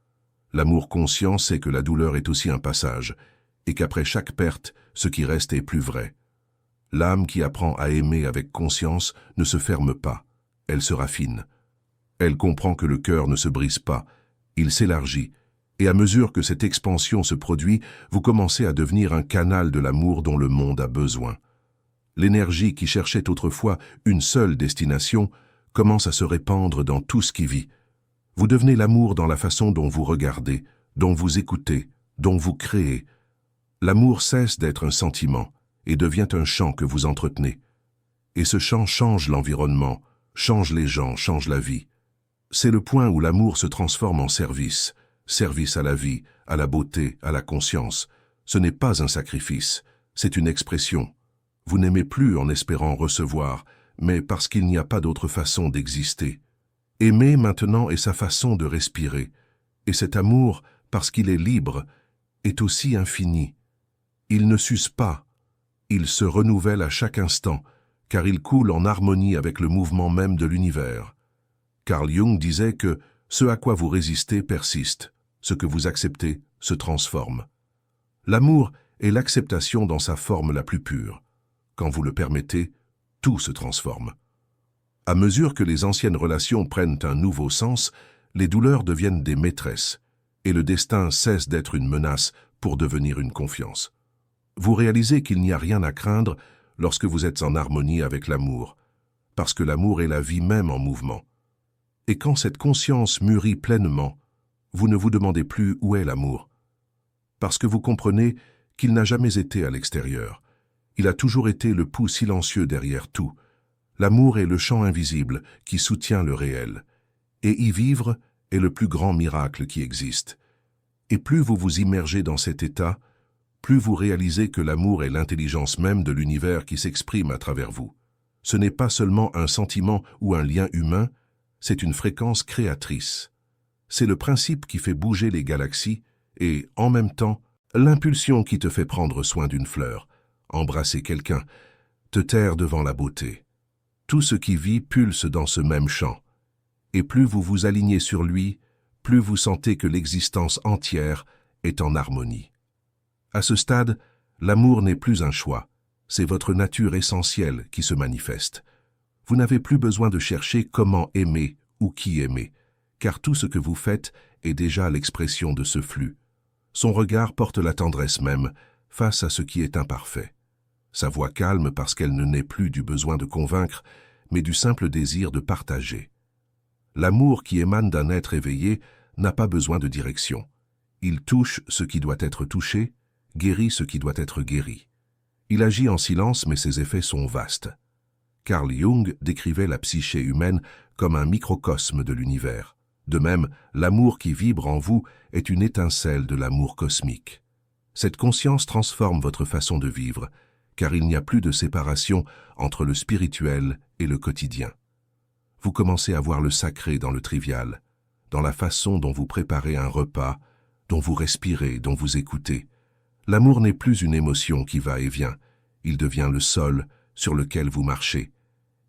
L'amour conscient sait que la douleur est aussi un passage et qu'après chaque perte, ce qui reste est plus vrai. L'âme qui apprend à aimer avec conscience ne se ferme pas, elle se raffine. Elle comprend que le cœur ne se brise pas, il s'élargit, et à mesure que cette expansion se produit, vous commencez à devenir un canal de l'amour dont le monde a besoin. L'énergie qui cherchait autrefois une seule destination commence à se répandre dans tout ce qui vit. Vous devenez l'amour dans la façon dont vous regardez, dont vous écoutez, dont vous créez. L'amour cesse d'être un sentiment et devient un chant que vous entretenez. Et ce chant change l'environnement, change les gens, change la vie. C'est le point où l'amour se transforme en service, service à la vie, à la beauté, à la conscience. Ce n'est pas un sacrifice, c'est une expression, Vous n'aimez plus en espérant recevoir, mais parce qu'il n'y a pas d'autre façon d'exister. Aimer maintenant est sa façon de respirer, et cet amour, parce qu'il est libre, est aussi infini. Il ne s'use pas, il se renouvelle à chaque instant, car il coule en harmonie avec le mouvement même de l'univers. Carl Jung disait que ce à quoi vous résistez persiste, ce que vous acceptez se transforme. L'amour est l'acceptation dans sa forme la plus pure. Quand vous le permettez, tout se transforme. À mesure que les anciennes relations prennent un nouveau sens, les douleurs deviennent des maîtresses, et le destin cesse d'être une menace pour devenir une confiance. Vous réalisez qu'il n'y a rien à craindre lorsque vous êtes en harmonie avec l'amour, parce que l'amour est la vie même en mouvement. Et quand cette conscience mûrit pleinement, vous ne vous demandez plus où est l'amour, parce que vous comprenez qu'il n'a jamais été à l'extérieur. Il a toujours été le pouls silencieux derrière tout. L'amour est le champ invisible qui soutient le réel. Et y vivre est le plus grand miracle qui existe. Et plus vous vous immergez dans cet état, plus vous réalisez que l'amour est l'intelligence même de l'univers qui s'exprime à travers vous. Ce n'est pas seulement un sentiment ou un lien humain, c'est une fréquence créatrice. C'est le principe qui fait bouger les galaxies et, en même temps, l'impulsion qui te fait prendre soin d'une fleur, embrasser quelqu'un, te taire devant la beauté. Tout ce qui vit pulse dans ce même champ. Et plus vous vous alignez sur lui, plus vous sentez que l'existence entière est en harmonie. À ce stade, l'amour n'est plus un choix, c'est votre nature essentielle qui se manifeste. Vous n'avez plus besoin de chercher comment aimer ou qui aimer, car tout ce que vous faites est déjà l'expression de ce flux. Son regard porte la tendresse même face à ce qui est imparfait. Sa voix calme parce qu'elle ne naît plus du besoin de convaincre, mais du simple désir de partager. L'amour qui émane d'un être éveillé n'a pas besoin de direction. Il touche ce qui doit être touché, guérit ce qui doit être guéri. Il agit en silence, mais ses effets sont vastes. Carl Jung décrivait la psyché humaine comme un microcosme de l'univers. De même, l'amour qui vibre en vous est une étincelle de l'amour cosmique. Cette conscience transforme votre façon de vivre, car il n'y a plus de séparation entre le spirituel et le quotidien. Vous commencez à voir le sacré dans le trivial, dans la façon dont vous préparez un repas, dont vous respirez, dont vous écoutez. L'amour n'est plus une émotion qui va et vient, il devient le sol sur lequel vous marchez.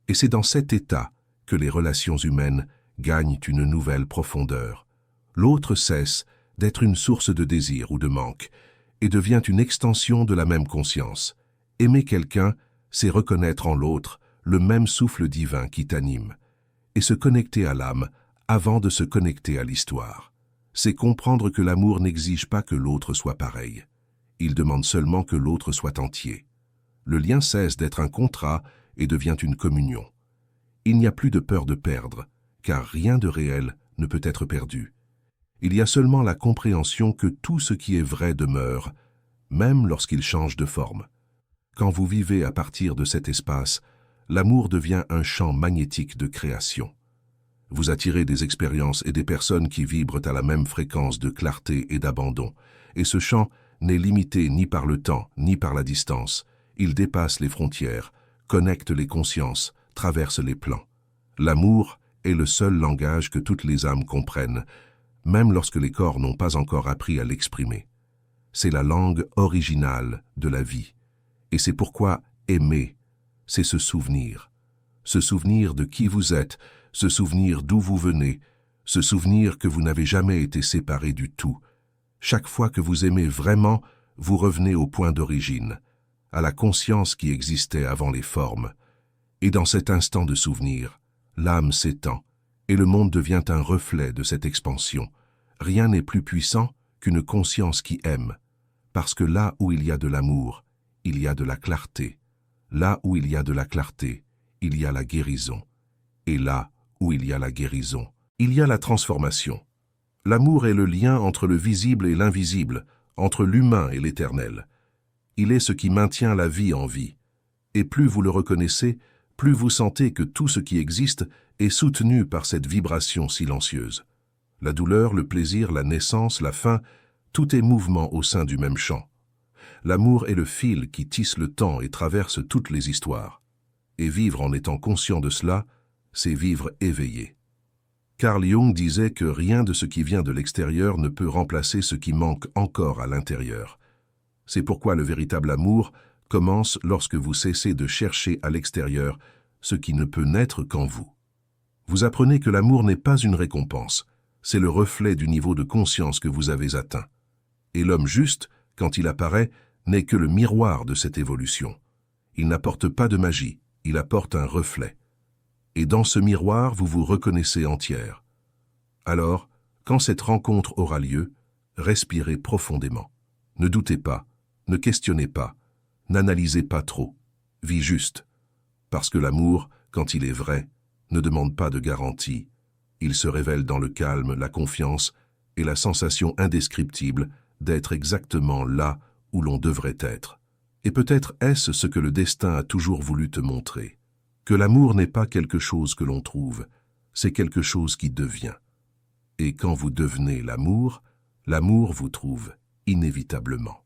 Et c'est dans cet état que les relations humaines gagnent une nouvelle profondeur. L'autre cesse d'être une source de désir ou de manque et devient une extension de la même conscience. Aimer quelqu'un, c'est reconnaître en l'autre le même souffle divin qui t'anime et se connecter à l'âme avant de se connecter à l'histoire. C'est comprendre que l'amour n'exige pas que l'autre soit pareil. Il demande seulement que l'autre soit entier. Le lien cesse d'être un contrat et devient une communion. Il n'y a plus de peur de perdre, car rien de réel ne peut être perdu. Il y a seulement la compréhension que tout ce qui est vrai demeure, même lorsqu'il change de forme. Quand vous vivez à partir de cet espace, l'amour devient un champ magnétique de création. Vous attirez des expériences et des personnes qui vibrent à la même fréquence de clarté et d'abandon, et ce champ n'est limité ni par le temps, ni par la distance. Il dépasse les frontières, connecte les consciences, traverse les plans. L'amour est le seul langage que toutes les âmes comprennent, même lorsque les corps n'ont pas encore appris à l'exprimer. C'est la langue originale de la vie. Et c'est pourquoi aimer, c'est se souvenir de qui vous êtes, se souvenir d'où vous venez, se souvenir que vous n'avez jamais été séparés du tout. Chaque fois que vous aimez vraiment, vous revenez au point d'origine, à la conscience qui existait avant les formes. Et dans cet instant de souvenir, l'âme s'étend, et le monde devient un reflet de cette expansion. Rien n'est plus puissant qu'une conscience qui aime, parce que là où il y a de l'amour, il y a de la clarté. Là où il y a de la clarté, il y a la guérison. Et là où il y a la guérison, il y a la transformation. L'amour est le lien entre le visible et l'invisible, entre l'humain et l'éternel. Il est ce qui maintient la vie en vie. Et plus vous le reconnaissez, plus vous sentez que tout ce qui existe est soutenu par cette vibration silencieuse. La douleur, le plaisir, la naissance, la fin, tout est mouvement au sein du même champ. L'amour est le fil qui tisse le temps et traverse toutes les histoires. Et vivre en étant conscient de cela, c'est vivre éveillé. Carl Jung disait que rien de ce qui vient de l'extérieur ne peut remplacer ce qui manque encore à l'intérieur. C'est pourquoi le véritable amour commence lorsque vous cessez de chercher à l'extérieur ce qui ne peut naître qu'en vous. Vous apprenez que l'amour n'est pas une récompense, c'est le reflet du niveau de conscience que vous avez atteint. Et l'homme juste, quand il apparaît, n'est que le miroir de cette évolution. Il n'apporte pas de magie, il apporte un reflet. Et dans ce miroir, vous vous reconnaissez entière. Alors, quand cette rencontre aura lieu, respirez profondément. Ne doutez pas, ne questionnez pas, n'analysez pas trop. Vis juste. Parce que l'amour, quand il est vrai, ne demande pas de garantie. Il se révèle dans le calme, la confiance et la sensation indescriptible d'être exactement là où l'on devrait être. Et peut-être est-ce ce que le destin a toujours voulu te montrer. Que l'amour n'est pas quelque chose que l'on trouve, c'est quelque chose qui devient. Et quand vous devenez l'amour vous trouve inévitablement.